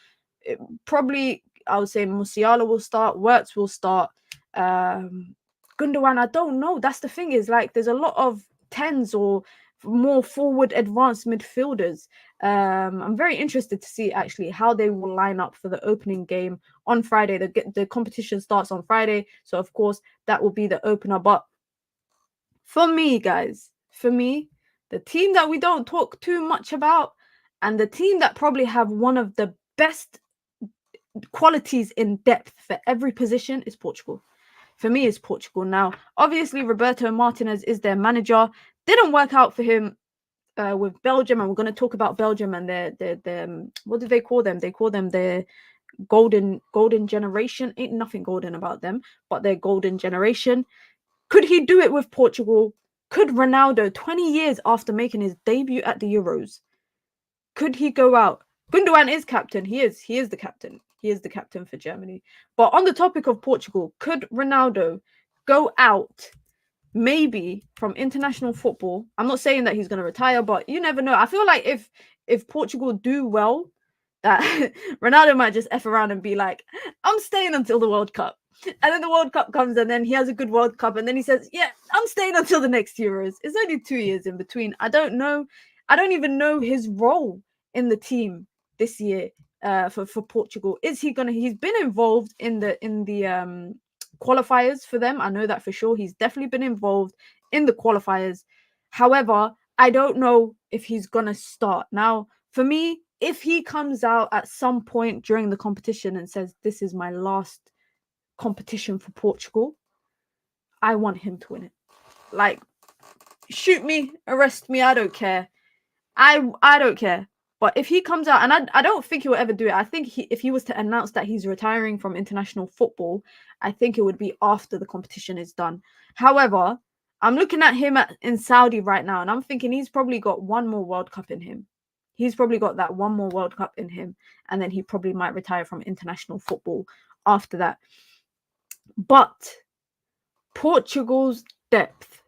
[SPEAKER 1] I would say Musiala will start, Wirtz will start. Gundogan, I don't know. That's the thing, is like there's a lot of 10s or more forward advanced midfielders. I'm very interested to see actually how they will line up for the opening game on Friday. The competition starts on Friday, so of course that will be the opener. But for me, guys, the team that we don't talk too much about, and the team that probably have one of the best qualities in depth for every position, is Portugal. For me, is Portugal. Now, obviously, Roberto Martinez is their manager. Didn't work out for him with Belgium, and we're going to talk about Belgium and their what do they call them? They call them their golden generation. Ain't nothing golden about them, but their golden generation. Could he do it with Portugal? Could Ronaldo, 20 years after making his debut at the Euros, could he go out? Gundogan is captain. He is the captain. He is the captain for Germany. But on the topic of Portugal, could Ronaldo go out maybe from international football? I'm not saying that he's going to retire, but you never know. I feel like if Portugal do well, that Ronaldo might just F around and be like, I'm staying until the World Cup. And then the World Cup comes, and then he has a good World Cup, and then he says, yeah, I'm staying until the next Euros. It's only 2 years in between. I don't know. I don't even know his role in the team this year for Portugal. Is he gonna? He's been involved in the qualifiers for them. I know that for sure. He's definitely been involved in the qualifiers. However, I don't know if he's gonna start. Now, for me, if he comes out at some point during the competition and says, this is my last competition for Portugal, I want him to win it. Like, shoot me, arrest me, I don't care. I don't care. But if he comes out, and I don't think he will ever do it. I think if he was to announce that he's retiring from international football, I think it would be after the competition is done. However, I'm looking at him in Saudi right now, and I'm thinking he's probably got one more World Cup in him. He's probably got that one more World Cup in him, and then he probably might retire from international football after that. But Portugal's depth,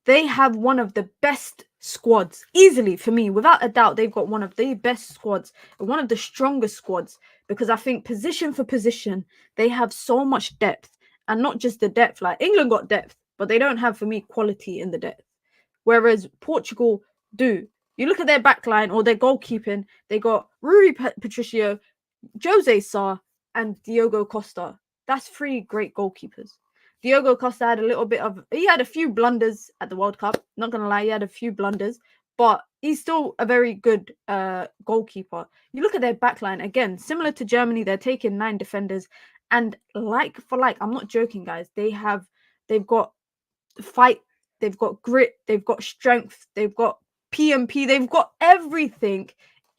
[SPEAKER 1] they have one of the best squads, easily, for me, without a doubt. They've got one of the best squads, one of the strongest squads, because I think position for position, they have so much depth. And not just the depth, like England got depth, but they don't have, for me, quality in the depth. Whereas Portugal do. You look at their backline or their goalkeeping, they got Rui Patricio, Jose Sa, and Diogo Costa. That's 3 great goalkeepers. Diogo Costa had he had a few blunders at the World Cup. Not gonna lie, he had a few blunders, but he's still a very good goalkeeper. You look at their backline again, similar to Germany, they're taking 9 defenders, and like for like, I'm not joking, guys. They've got fight, they've got grit, they've got strength, they've got PMP, they've got everything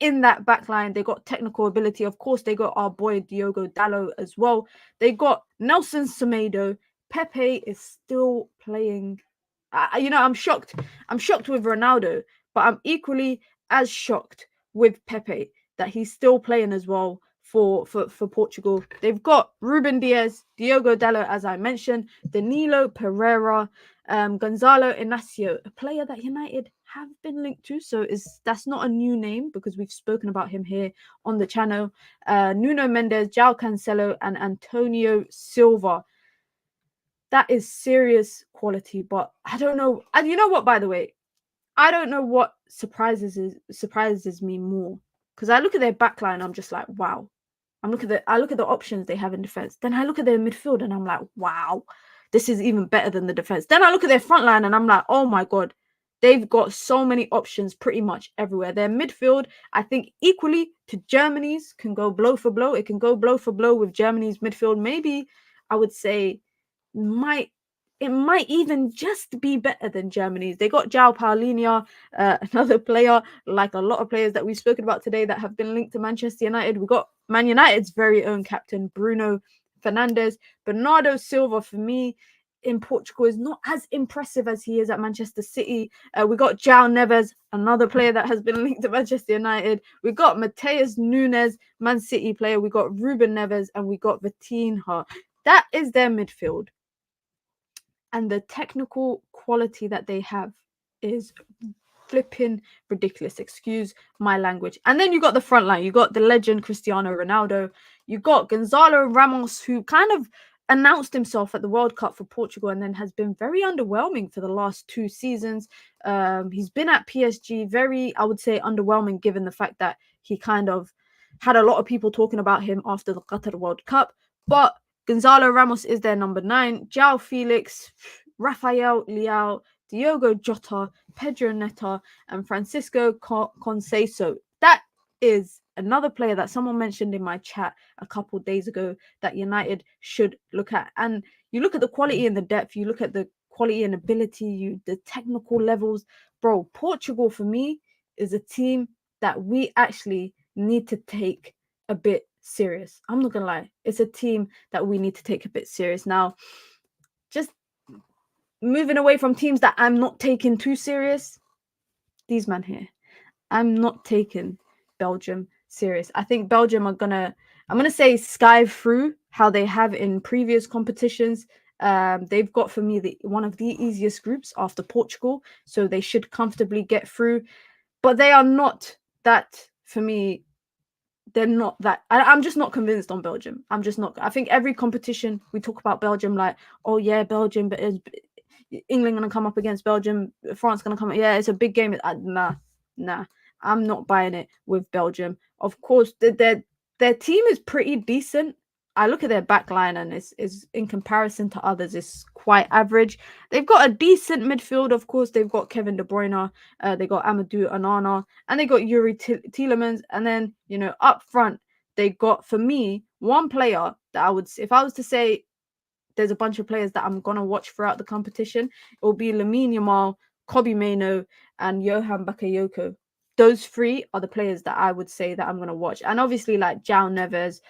[SPEAKER 1] in that backline. They got technical ability. Of course, they got our boy Diogo Dalot as well. They got Nelson Semedo. Pepe is still playing. I'm shocked. I'm shocked with Ronaldo, but I'm equally as shocked with Pepe that he's still playing as well for Portugal. They've got Ruben Diaz, Diogo Dalot, as I mentioned, Danilo Pereira, Gonzalo Inacio, a player that United have been linked to. So that's not a new name because we've spoken about him here on the channel. Nuno Mendes, João Cancelo, and Antonio Silva. That is serious quality, but I don't know. And you know what, by the way, I don't know what surprises me more. Because I look at their backline, I'm just like, wow. I look at the options they have in defense. Then I look at their midfield and I'm like, wow, this is even better than the defense. Then I look at their front line and I'm like, oh my God, they've got so many options pretty much everywhere. Their midfield, I think equally to Germany's, can go blow for blow. It can go blow for blow with Germany's midfield. Maybe I would say it might even just be better than Germany's. They got João Paulinho, another player, like a lot of players that we've spoken about today that have been linked to Manchester United. We got Man United's very own captain, Bruno Fernandes. Bernardo Silva, for me, in Portugal, is not as impressive as he is at Manchester City. We got João Neves, another player that has been linked to Manchester United. We got Mateus Nunes, Man City player. We got Ruben Neves, and we got Vitinha. That is their midfield. And the technical quality that they have is flipping ridiculous. Excuse my language. And then you got the front line. You got the legend Cristiano Ronaldo. You got Gonzalo Ramos, who kind of announced himself at the World Cup for Portugal and then has been very underwhelming for the last 2 seasons. He's been at PSG, very, I would say, underwhelming, given the fact that he kind of had a lot of people talking about him after the Qatar World Cup. But Gonzalo Ramos is their number 9. João Felix, Rafael Leao, Diogo Jota, Pedro Neto, and Francisco Conceição. That is another player that someone mentioned in my chat a couple days ago that United should look at. And you look at the quality and the depth, you look at the quality and ability, the technical levels. Bro, Portugal, for me, is a team that we actually need to take a bit serious. I'm not gonna lie, it's a team that we need to take a bit serious. Now, just moving away from teams that I'm not taking too serious, these men here, I'm not taking Belgium serious. I think Belgium I'm gonna say skive through how they have in previous competitions. They've got, for me, one of the easiest groups after Portugal, so they should comfortably get through, but they are not that, for me. They're not that. I'm just not convinced on Belgium. I'm just not. I think every competition we talk about Belgium, like, oh yeah, Belgium, but is England gonna come up against Belgium? France gonna come up? Yeah, it's a big game. Nah. I'm not buying it with Belgium. Of course, their team is pretty decent. I look at their backline and is in comparison to others, is quite average. They've got a decent midfield. Of course, they've got Kevin De Bruyne, they got Amadou Onana, and they got Yuri Tielemans. And then, up front, they got, for me, one player that if I was to say there's a bunch of players that I'm gonna watch throughout the competition, it will be Lamine Yamal, Kobbie Mainoo, and Johan Bakayoko. Those 3 are the players that I would say that I'm going to watch. And obviously, like João Neves,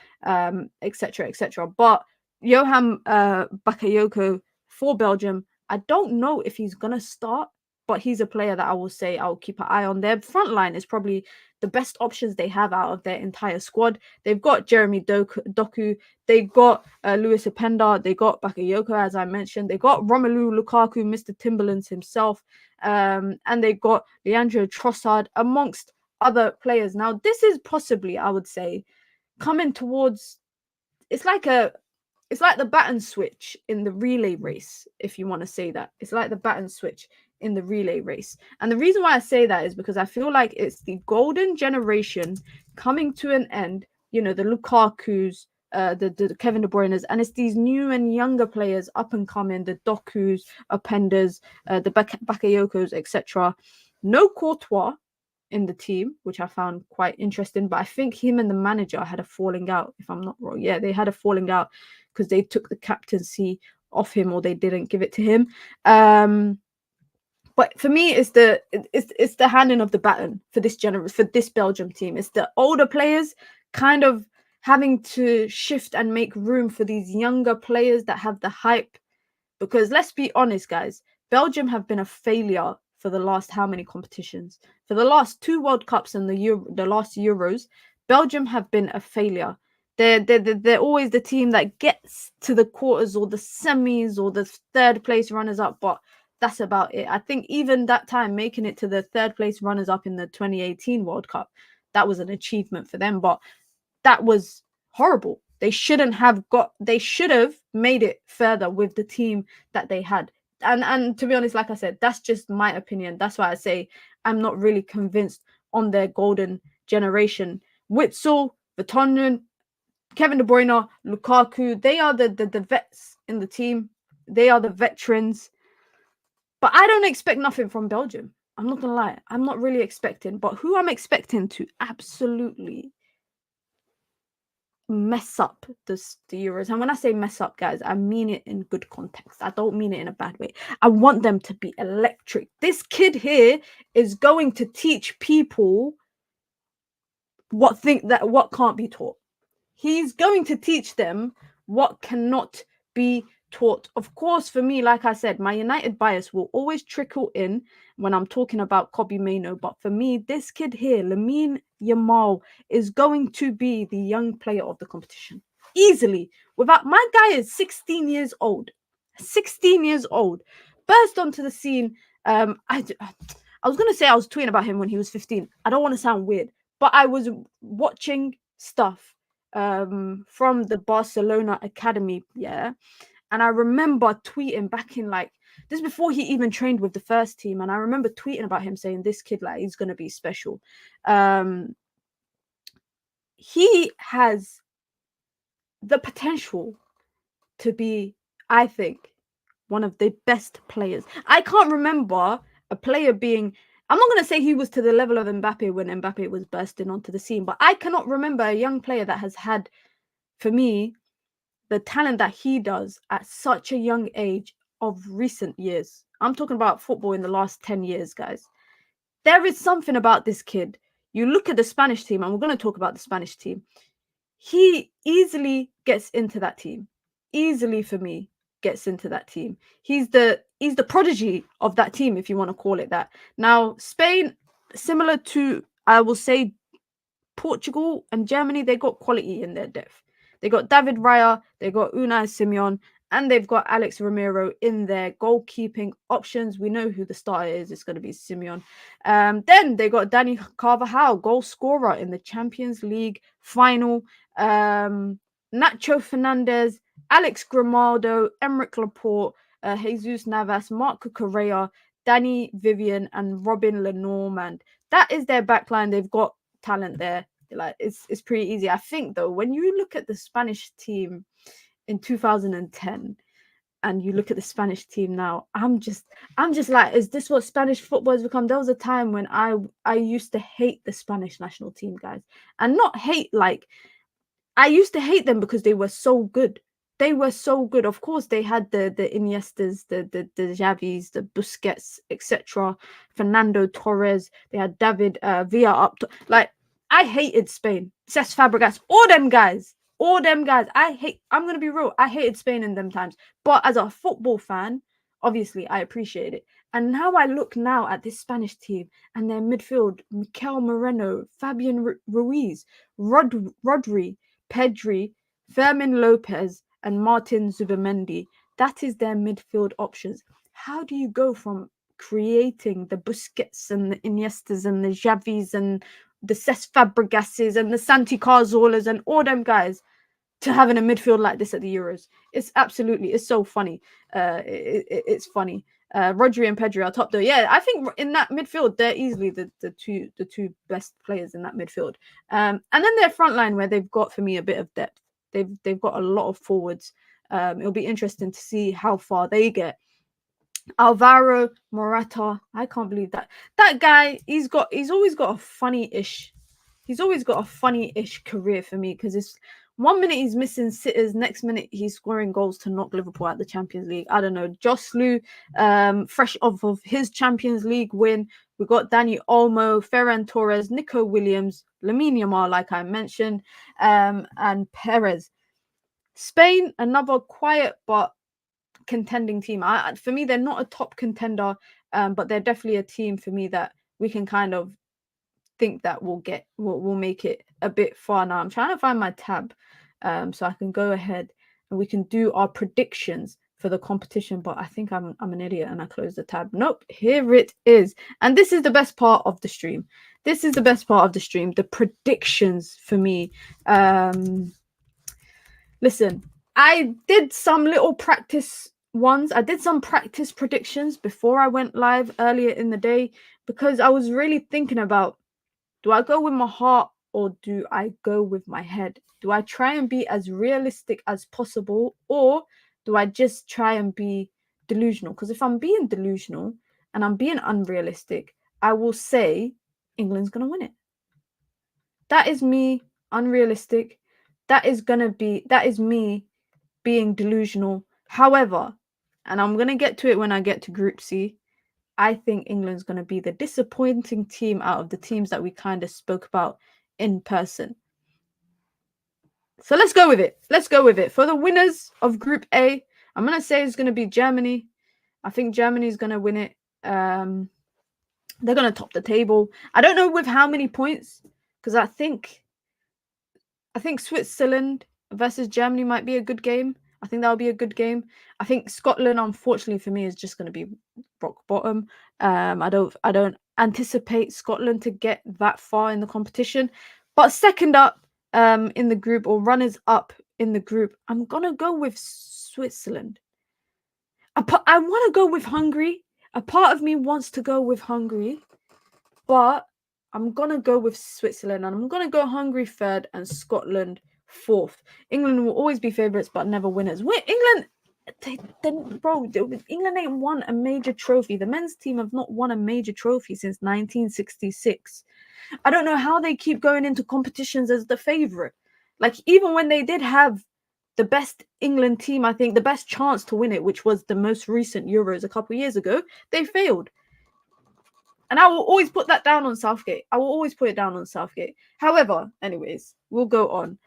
[SPEAKER 1] etc. But Johan Bakayoko for Belgium, I don't know if he's going to start, but he's a player that I will say I'll keep an eye on. Their front line is probably the best options they have out of their entire squad. They've got Jeremy Doku, they've got Lewis Openda, they got Bakayoko, as I mentioned, they got Romelu Lukaku, Mr. Timberlands himself, and they got Leandro Trossard, amongst other players. Now, this is possibly, I would say, coming towards, it's like the baton switch in the relay race, if you want to say that. It's like the baton switch in the relay race. And the reason why I say that is because I feel like it's the golden generation coming to an end. You know, the Lukaku's, the Kevin De Bruyne's, and it's these new and younger players up and coming, the Doku's, Opendas, the Bakayokos, etc. No Courtois in the team, which I found quite interesting. But I think him and the manager had a falling out, if I'm not wrong. Yeah, they had a falling out because they took the captaincy off him, or they didn't give it to him. But for me, it's the handing of the baton for this Belgium team. It's the older players kind of having to shift and make room for these younger players that have the hype. Because let's be honest, guys, Belgium have been a failure for the last how many competitions? For the last 2 World Cups and the last Euros, Belgium have been a failure. They're always the team that gets to the quarters or the semis or the third place runners up, but that's about it. I think even that time, making it to the third place runners up in the 2018 World Cup, that was an achievement for them, but that was horrible. They should have made it further with the team that they had. And to be honest, like I said, that's just my opinion. That's why I say I'm not really convinced on their golden generation. Witsel, Vertonghen, Kevin De Bruyne, Lukaku, they are the vets in the team. They are the veterans. But I don't expect nothing from Belgium. I'm not going to lie. I'm not really expecting. But who I'm expecting to absolutely mess up the Euros. And when I say mess up, guys, I mean it in good context. I don't mean it in a bad way. I want them to be electric. This kid here is going to teach people what can't be taught. He's going to teach them what cannot be taught. Of course, for me, like I said, my United bias will always trickle in when I'm talking about Kobbie Mainoo. But for me, this kid here, Lamine Yamal, is going to be the young player of the competition. Easily. My guy is 16 years old. 16 years old. Burst onto the scene. I was going to say I was tweeting about him when he was 15. I don't want to sound weird, but I was watching stuff from the Barcelona academy, yeah. And I remember tweeting back in this before he even trained with the first team, and I remember tweeting about him saying this kid he's gonna be special. He has the potential to be, I think, one of the best players. I can't remember a player being. I'm not going to say he was to the level of Mbappe when Mbappe was bursting onto the scene, but I cannot remember a young player that has had, for me, the talent that he does at such a young age of recent years. I'm talking about football in the last 10 years, guys. There is something about this kid. You look at the Spanish team, and we're going to talk about the Spanish team. He easily gets into that team. Easily, for me, gets into that team. He's the prodigy of that team, if you want to call it that. Now, Spain, similar to, I will say, Portugal and Germany, they got quality in their depth. They got David Raya, they got Unai Simon, and they've got Alex Romero in their goalkeeping options. We know who the starter is. It's going to be Simon. Then they got Dani Carvajal, goal scorer in the Champions League final. Nacho Fernandez, Alex Grimaldo, Emerick Laporte, Jesus Navas, Marco Correa, Danny Vivian, and Robin Lenormand. That is their backline. They've got talent there. It's pretty easy. I think though, when you look at the Spanish team in 2010 and you look at the Spanish team now, I'm just like, is this what Spanish football has become? There was a time when I used to hate the Spanish national team, guys, and not hate I used to hate them because they were so good. They were so good. Of course, they had the Iniestas, the Xavis, the Busquets, etc. Fernando Torres. They had David Villa up. I hated Spain. Cesc Fabregas. All them guys. I'm going to be real. I hated Spain in them times. But as a football fan, obviously, I appreciate it. And now I look now at this Spanish team and their midfield, Mikel Moreno, Fabian Ruiz, Rodri, Pedri, Fermin Lopez, and Martin Zubimendi. That is their midfield options. How do you go from creating the Busquets and the Iniestas and the Xavis and the Cesc Fabregases and the Santi Carzolas and all them guys to having a midfield like this at the Euros? It's so funny. It's funny. Rodri and Pedri are top though. Yeah, I think in that midfield they're easily the two best players in that midfield. And then their front line where they've got for me a bit of depth. They've got a lot of forwards. It'll be interesting to see how far they get. Alvaro Morata, I can't believe that guy. He's always got a funny-ish career for me, because it's 1 minute he's missing sitters, next minute he's scoring goals to knock Liverpool out the Champions League. I don't know. Joslu, fresh off of his Champions League win. We got Dani Olmo, Ferran Torres, Nico Williams, Lamine Yamal, like I mentioned, and Perez. Spain, another quiet but contending team. For me, they're not a top contender, but they're definitely a team for me that we can kind of think that we'll make it a bit far. Now I'm trying to find my tab so I can go ahead and we can do our predictions for the competition, but I think I'm an idiot and I closed the tab. Nope, here it is. And this is the best part of the stream. The predictions for me. Listen, I did some little practice ones. I did some practice predictions before I went live earlier in the day, because I was really thinking about, do I go with my heart or do I go with my head? Do I try and be as realistic as possible, or do I just try and be delusional? Because if I'm being delusional and I'm being unrealistic, I will say England's going to win it. That is me unrealistic. That is me being delusional. However, and I'm going to get to it when I get to Group C, I think England's going to be the disappointing team out of the teams that we kind of spoke about in person. So let's go with it. For the winners of Group A, I'm going to say it's going to be Germany. I think Germany's going to win it. They're going to top the table. I don't know with how many points, because I think Switzerland versus Germany might be a good game. I think that'll be a good game. I think Scotland, unfortunately for me, is just going to be rock bottom. I don't anticipate Scotland to get that far in the competition. But second up in the group, or runners up in the group, I'm gonna go with Switzerland. I want to go with Hungary. A part of me wants to go with Hungary, but I'm gonna go with Switzerland, and I'm gonna go Hungary third and Scotland fourth. England will always be favourites, but never winners. England ain't won a major trophy. The men's team have not won a major trophy since 1966. I don't know how they keep going into competitions as the favourite. Like, even when they did have the best England team, I think the best chance to win it, which was the most recent Euros a couple of years ago, they failed. And I will always put that down on Southgate. I will always put it down on Southgate. However, anyways, we'll go on.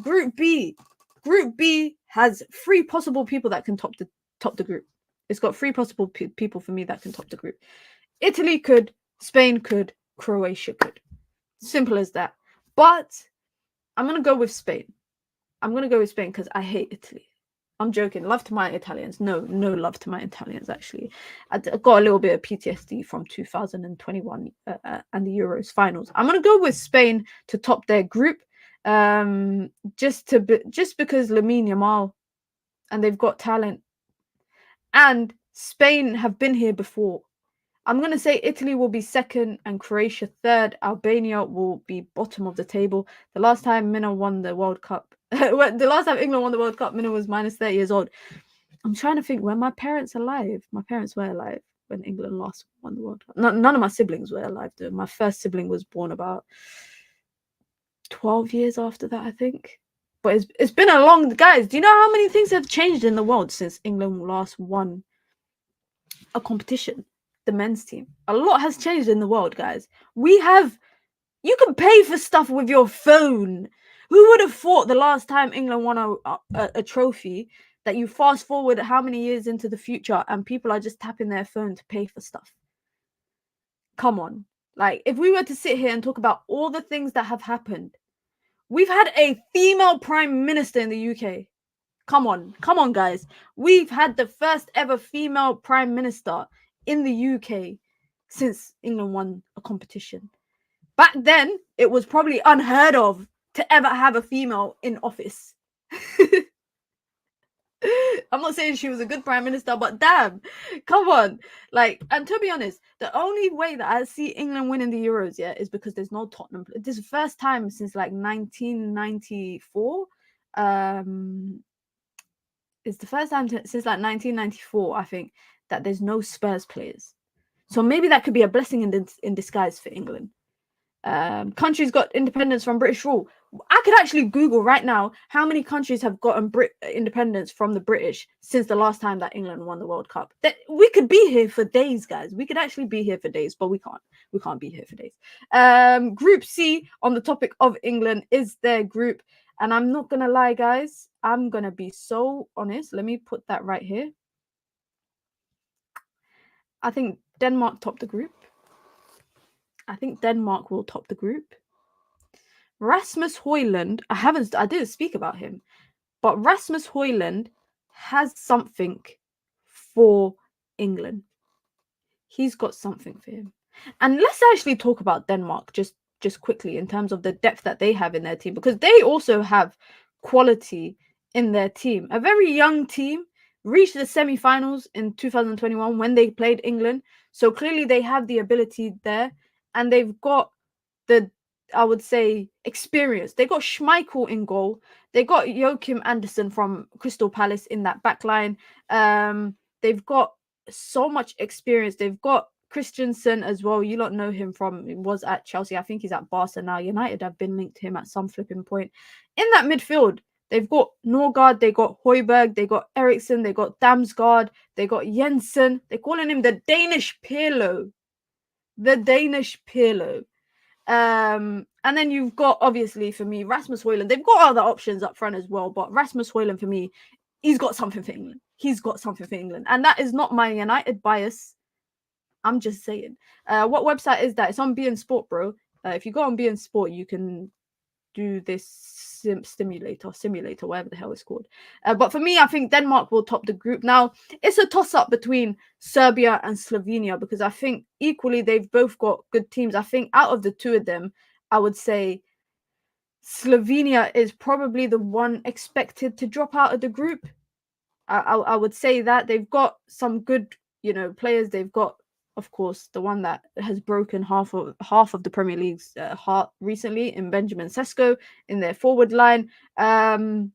[SPEAKER 1] Group B. Group B has 3 possible people that can top the group. It's got 3 possible people for me that can top the group. Italy could, Spain could, Croatia could. Simple as that. But I'm going to go with Spain. I'm going to go with Spain because I hate Italy. I'm joking. Love to my Italians. No love to my Italians, actually. I got a little bit of PTSD from 2021 and the Euros finals. I'm going to go with Spain to top their group, just because Lamine Yamal, and they've got talent. And Spain have been here before. I'm going to say Italy will be second and Croatia third. Albania will be bottom of the table. The last time Mina won the World Cup, the last time England won the World Cup, Mina was minus 30 years old. I'm trying to think, were my parents alive? My parents were alive when England last won the World Cup. None of my siblings were alive, though. My first sibling was born about 12 years after that, I think. But it's been a long... Guys, do you know how many things have changed in the world since England last won a competition? The men's team. A lot has changed in the world, guys. You can pay for stuff with your phone. Who would have thought the last time England won a trophy that you fast forward how many years into the future and people are just tapping their phone to pay for stuff? Come on. Like, if we were to sit here and talk about all the things that have happened, we've had a female prime minister in the UK. Come on, guys. We've had the first ever female prime minister in the UK since England won a competition. Back then, it was probably unheard of to ever have a female in office. I'm not saying she was a good prime minister, but damn, come on. Like, and to be honest, the only way that I see England winning the Euros, yeah, is because there's no Tottenham. This is the first time since like 1994. It's the first time since like 1994, I think, that there's no Spurs players. So maybe that could be a blessing in disguise for England. Countries got independence from British rule. I could actually Google right now how many countries have gotten independence from the British since the last time that England won the World Cup. That we could be here for days, guys. We could actually be here for days, but we can't. We can't be here for days. Group C, on the topic of England, is their group. And I'm not going to lie, guys. I'm going to be so honest. Let me put that right here. I think Denmark topped the group. I think Denmark will top the group. Rasmus Højlund, I didn't speak about him, but Rasmus Højlund has something for England. He's got something for him. And let's actually talk about Denmark just quickly in terms of the depth that they have in their team, because they also have quality in their team. A very young team reached the semi-finals in 2021 when they played England. So clearly they have the ability there, and they've got I would say, experience. They got Schmeichel in goal. They got Joachim Andersen from Crystal Palace in that back line. They've got so much experience. They've got Christensen as well. You don't know him from, he was at Chelsea. I think he's at Barca now. United have been linked to him at some flipping point. In that midfield, they've got Norgard, they got Højbjerg, they got Eriksen, they got Damsgaard, they got Jensen. They're calling him the Danish Pirlo. The Danish Pirlo. And then you've got, obviously, for me, Rasmus Højlund. They've got other options up front as well, but Rasmus Højlund, for me, he's got something for England. He's got something for England. And that is not my United bias. I'm just saying. What website is that? It's on beIN Sport, bro. If you go on beIN Sport, you can do this simulator, whatever the hell it's called. But for me, I think Denmark will top the group. Now, it's a toss-up between Serbia and Slovenia, because I think equally they've both got good teams. I think out of the two of them, I would say Slovenia is probably the one expected to drop out of the group. I would say that they've got some good, players. They've got, of course, the one that has broken half of the Premier League's heart recently in Benjamin Sesko in their forward line. They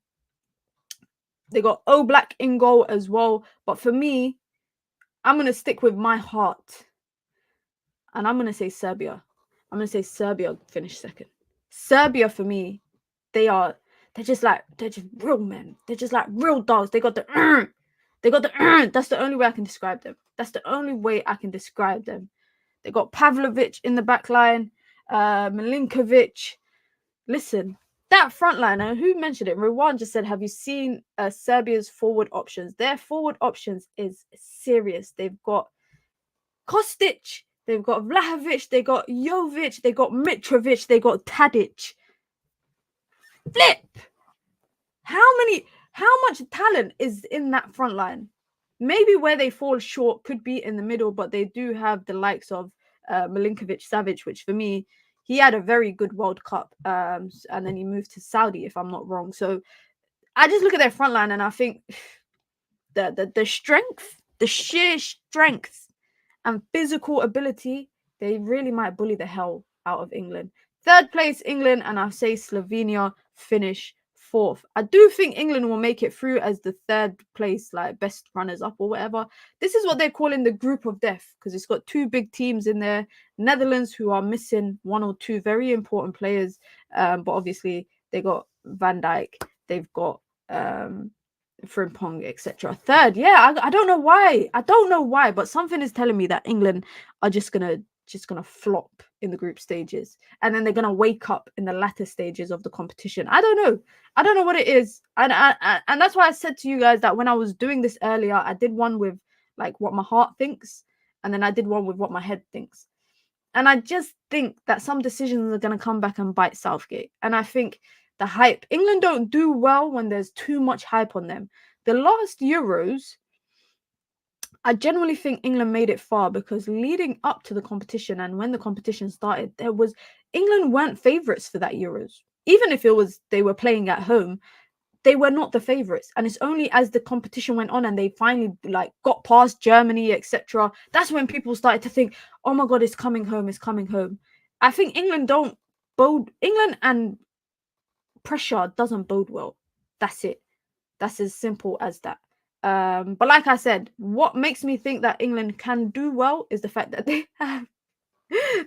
[SPEAKER 1] got Oblak in goal as well. But for me, I'm going to stick with my heart. And I'm going to say Serbia. I'm going to say Serbia finish second. Serbia, for me, they're just real men. They're just like real dogs. They got the That's the only way I can describe them. That's the only way I can describe them. They got Pavlovic in the back line, Milinkovic. Listen, that front liner, who mentioned it? Rwan just said, have you seen Serbia's forward options? Their forward options is serious. They've got Kostic, they've got Vlahovic, they got Jovic, they got Mitrovic, they got Tadic. Flip! How much talent is in that front line? Maybe where they fall short could be in the middle, but they do have the likes of Milinkovic-Savic, which for me, he had a very good World Cup, and then he moved to Saudi, if I'm not wrong. So I just look at their front line and I think the strength, the sheer strength and physical ability, they really might bully the hell out of England. Third place, England, and I say Slovenia finish fourth. I do think England will make it through as the third place, like best runners up or whatever. This is what they're calling the group of death, because it's got two big teams in there. Netherlands, who are missing one or two very important players, but obviously they got Van Dijk, they've got Frimpong, etc. Third, yeah, I don't know why. I don't know why, but something is telling me that England are just gonna flop in the group stages, and then they're gonna wake up in the latter stages of the competition. I don't know what it is, and that's why I said to you guys that when I was doing this earlier, I did one with like what my heart thinks, and then I did one with what my head thinks, and I just think that some decisions are gonna come back and bite Southgate, and I think the hype. England don't do well when there's too much hype on them. The last Euros, I generally think England made it far because leading up to the competition and when the competition started, England weren't favourites for that Euros. Even if they were playing at home, they were not the favorites. And it's only as the competition went on and they finally like got past Germany, etc., that's when people started to think, oh my God, it's coming home, it's coming home. I think England and pressure doesn't bode well. That's it. That's as simple as that. But like I said, what makes me think that England can do well is the fact that they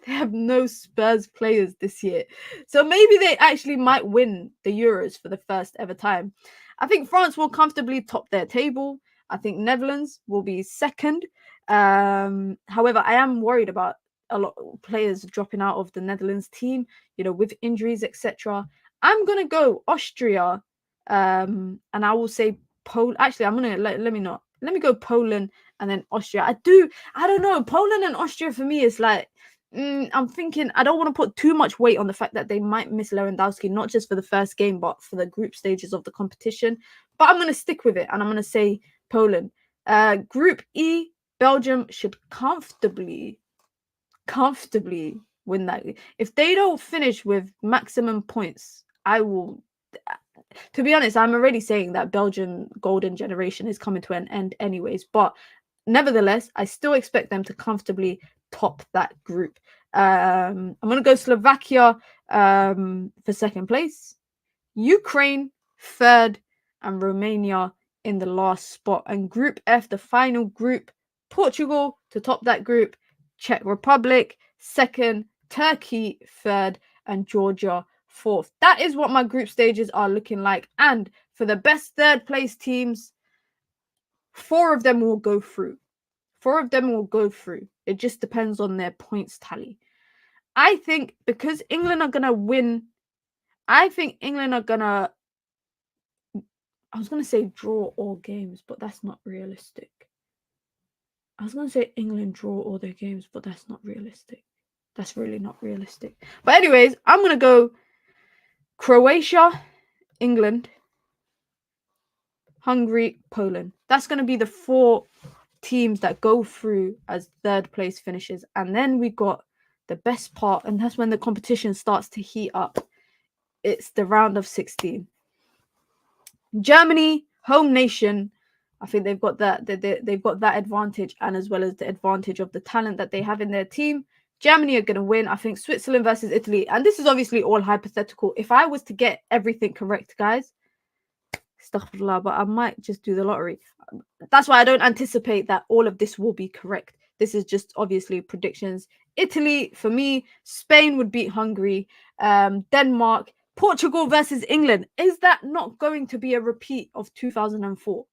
[SPEAKER 1] have no Spurs players this year. So maybe they actually might win the Euros for the first ever time. I think France will comfortably top their table. I think Netherlands will be second. However, I am worried about a lot of players dropping out of the Netherlands team, with injuries, etc. I'm going to go Austria. And I will say Poland. Actually, I'm going to let me go Poland and then Austria. I don't know. Poland and Austria for me is like, I'm thinking I don't want to put too much weight on the fact that they might miss Lewandowski, not just for the first game, but for the group stages of the competition. But I'm going to stick with it, and I'm going to say Poland. Group E, Belgium should comfortably win that. If they don't finish with maximum points, I will. To be honest, I'm already saying that Belgian golden generation is coming to an end anyways. But nevertheless, I still expect them to comfortably top that group. I'm going to go Slovakia for second place, Ukraine third, and Romania in the last spot. And Group F, the final group, Portugal to top that group, Czech Republic second, Turkey third, and Georgia fourth. That is what my group stages are looking like. And for the best third place teams, 4 of them will go through. 4 of them will go through. It just depends on their points tally. I think because England are going to win, I think England are going to, I was going to say draw all games, but that's not realistic. I was going to say England draw all their games, but that's not realistic. That's really not realistic. But anyways, I'm going to go Croatia, England, Hungary, Poland. That's going to be the 4 teams that go through as third place finishes. And then we got the best part, and that's when the competition starts to heat up. It's the round of 16. Germany, home nation. I think they've got that advantage, and as well as the advantage of the talent that they have in their team. Germany are going to win. I think Switzerland versus Italy. And this is obviously all hypothetical. If I was to get everything correct, guys, astaghfirullah, but I might just do the lottery. That's why I don't anticipate that all of this will be correct. This is just obviously predictions. Italy, for me, Spain would beat Hungary. Denmark, Portugal versus England. Is that not going to be a repeat of 2004?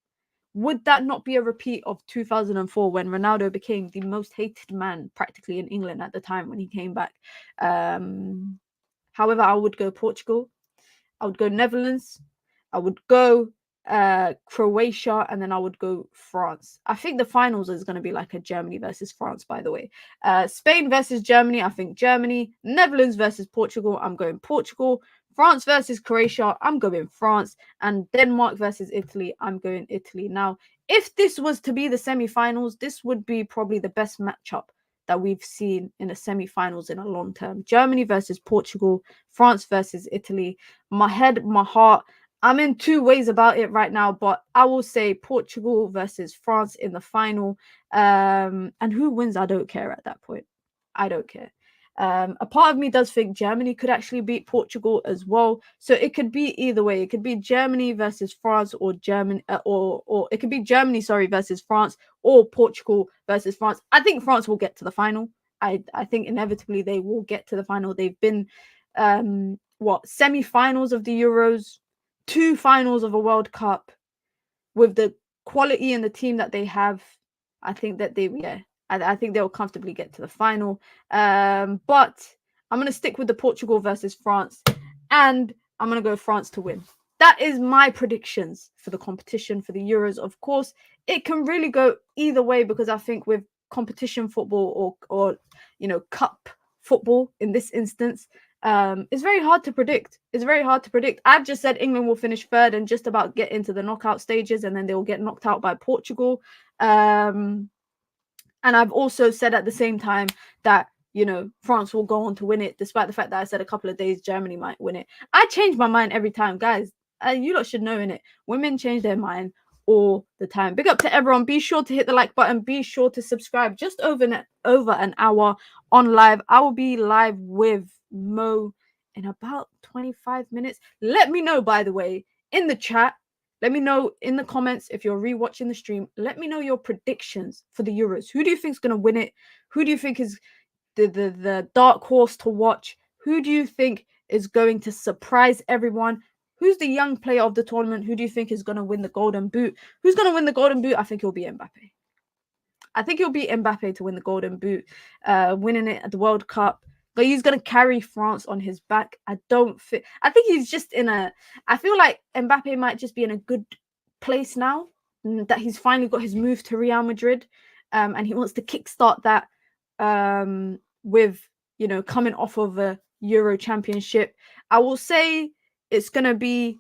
[SPEAKER 1] Would that not be a repeat of 2004 when Ronaldo became the most hated man practically in England at the time when he came back? However, I would go Portugal. I would go Netherlands. I would go Croatia, and then I would go France. I think the finals is going to be like a Germany versus France, by the way. Spain versus Germany, I think Germany. Netherlands versus Portugal, I'm going Portugal. France versus Croatia, I'm going France. And Denmark versus Italy, I'm going Italy. Now, if this was to be the semi-finals, this would be probably the best matchup that we've seen in the semi-finals in a long term. Germany versus Portugal, France versus Italy. My head, my heart, I'm in 2 ways about it right now, but I will say Portugal versus France in the final. And who wins, I don't care at that point. I don't care. A part of me does think Germany could actually beat Portugal as well. So it could be either way. It could be Germany versus France, or or it could be Germany, versus France, or Portugal versus France. I think France will get to the final. I think inevitably they will get to the final. They've been semi-finals of the Euros, 2 finals of a World Cup. With the quality and the team that they have, I think that I think they'll comfortably get to the final. But I'm going to stick with the Portugal versus France, and I'm going to go France to win. That is my predictions for the competition, for the Euros. Of course, it can really go either way, because I think with competition football or cup football in this instance, it's very hard to predict. I've just said England will finish third and just about get into the knockout stages, and then they will get knocked out by Portugal. And I've also said at the same time that, France will go on to win it, despite the fact that I said a couple of days Germany might win it. I change my mind every time, guys. You lot should know, innit? Women change their mind all the time. Big up to everyone. Be sure to hit the like button. Be sure to subscribe. Just over an hour on live. I will be live with Mo in about 25 minutes. Let me know, by the way, in the chat. Let me know in the comments if you're rewatching the stream. Let me know your predictions for the Euros. Who do you think is going to win it? Who do you think is the dark horse to watch? Who do you think is going to surprise everyone? Who's the young player of the tournament? Who do you think is going to win the Golden Boot? Who's going to win the Golden Boot? I think it'll be Mbappe. I think it'll be Mbappe to win the Golden Boot, winning it at the World Cup. But he's going to carry France on his back. I think he's just I feel like Mbappe might just be in a good place now, that he's finally got his move to Real Madrid, and he wants to kickstart that with, coming off of a Euro Championship. I will say it's going to be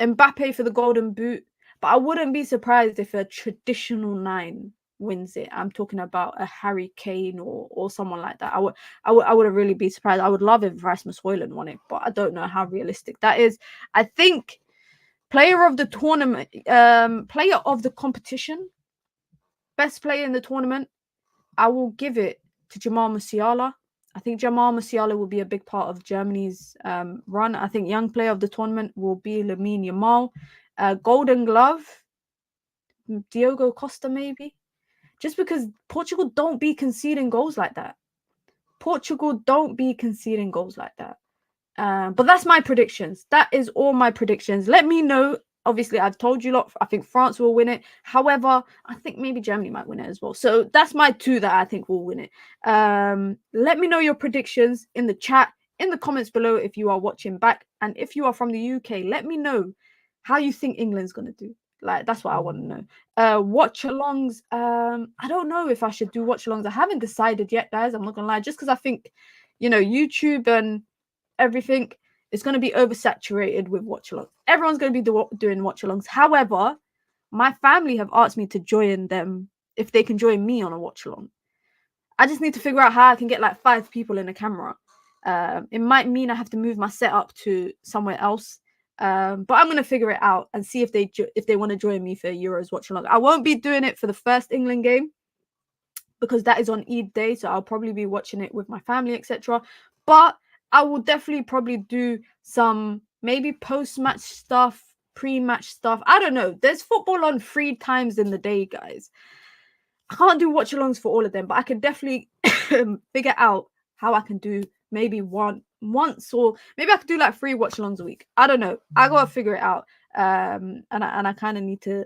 [SPEAKER 1] Mbappe for the Golden Boot, but I wouldn't be surprised if a traditional 9 wins it. I'm talking about a Harry Kane or someone like that. I wouldn't really be surprised. I would love if Rasmus Højlund won it, but I don't know how realistic that is. I think player of the tournament, player of the competition, best player in the tournament, I will give it to Jamal Musiala. I think Jamal Musiala will be a big part of Germany's run. I think young player of the tournament will be Lamine Yamal. Golden Glove, Diogo Costa maybe. Just because Portugal don't be conceding goals like that. Portugal don't be conceding goals like that. But that's my predictions. That is all my predictions. Let me know. Obviously, I've told you a lot. I think France will win it. However, I think maybe Germany might win it as well. So that's my 2 that I think will win it. Let me know your predictions in the chat, in the comments below if you are watching back. And if you are from the UK, let me know how you think England's going to do. Like, that's what I want to know. Watch-alongs. I don't know if I should do watch-alongs. I haven't decided yet, guys. I'm not going to lie. Just because I think, YouTube and everything is going to be oversaturated with watch-alongs. Everyone's going to be doing watch-alongs. However, my family have asked me to join them if they can join me on a watch-along. I just need to figure out how I can get like 5 people in a camera. It might mean I have to move my setup to somewhere else. But I'm going to figure it out and see if they want to join me for Euros watch-along. I won't be doing it for the first England game because that is on Eid day. So I'll probably be watching it with my family, etc. But I will definitely probably do some maybe post-match stuff, pre-match stuff. I don't know. There's football on 3 times in the day, guys. I can't do watch-alongs for all of them, but I can definitely figure out how I can do maybe once, or maybe I could do like 3 watch-alongs a week. I don't know. I gotta figure it out. And I kind of need to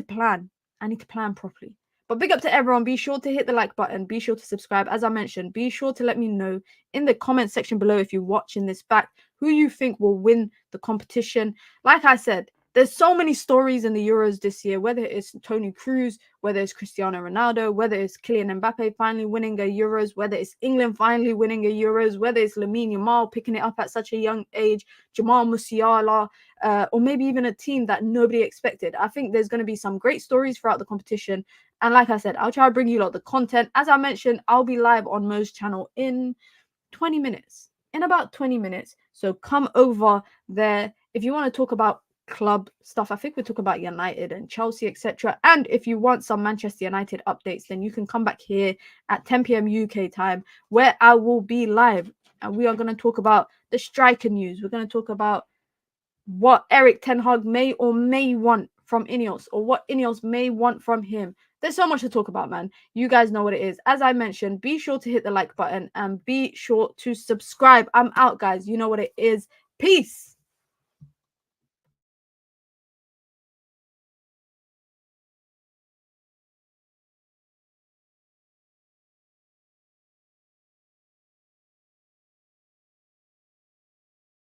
[SPEAKER 1] plan. I need to plan properly. But big up to everyone. Be sure to hit the like button. Be sure to subscribe. As I mentioned, be sure to let me know in the comment section below if you're watching this back who you think will win the competition. Like I said, there's so many stories in the Euros this year, whether it's Toni Kroos, whether it's Cristiano Ronaldo, whether it's Kylian Mbappe finally winning a Euros, whether it's England finally winning a Euros, whether it's Lamine Yamal picking it up at such a young age, Jamal Musiala, or maybe even a team that nobody expected. I think there's going to be some great stories throughout the competition. And like I said, I'll try to bring you a lot of the content. As I mentioned, I'll be live on Mo's channel in 20 minutes. In about 20 minutes. So come over there. If you want to talk about club stuff, I think we talk about United and Chelsea, etc. And if you want some Manchester United updates, then you can come back here at 10 p.m. UK time, where I will be live. And we are going to talk about the striker news. We're going to talk about what Erik ten Hag may or may want from Ineos, or what Ineos may want from him. There's so much to talk about, man. You guys know what it is. As I mentioned, be sure to hit the like button and be sure to subscribe. I'm out, guys. You know what it is. Peace.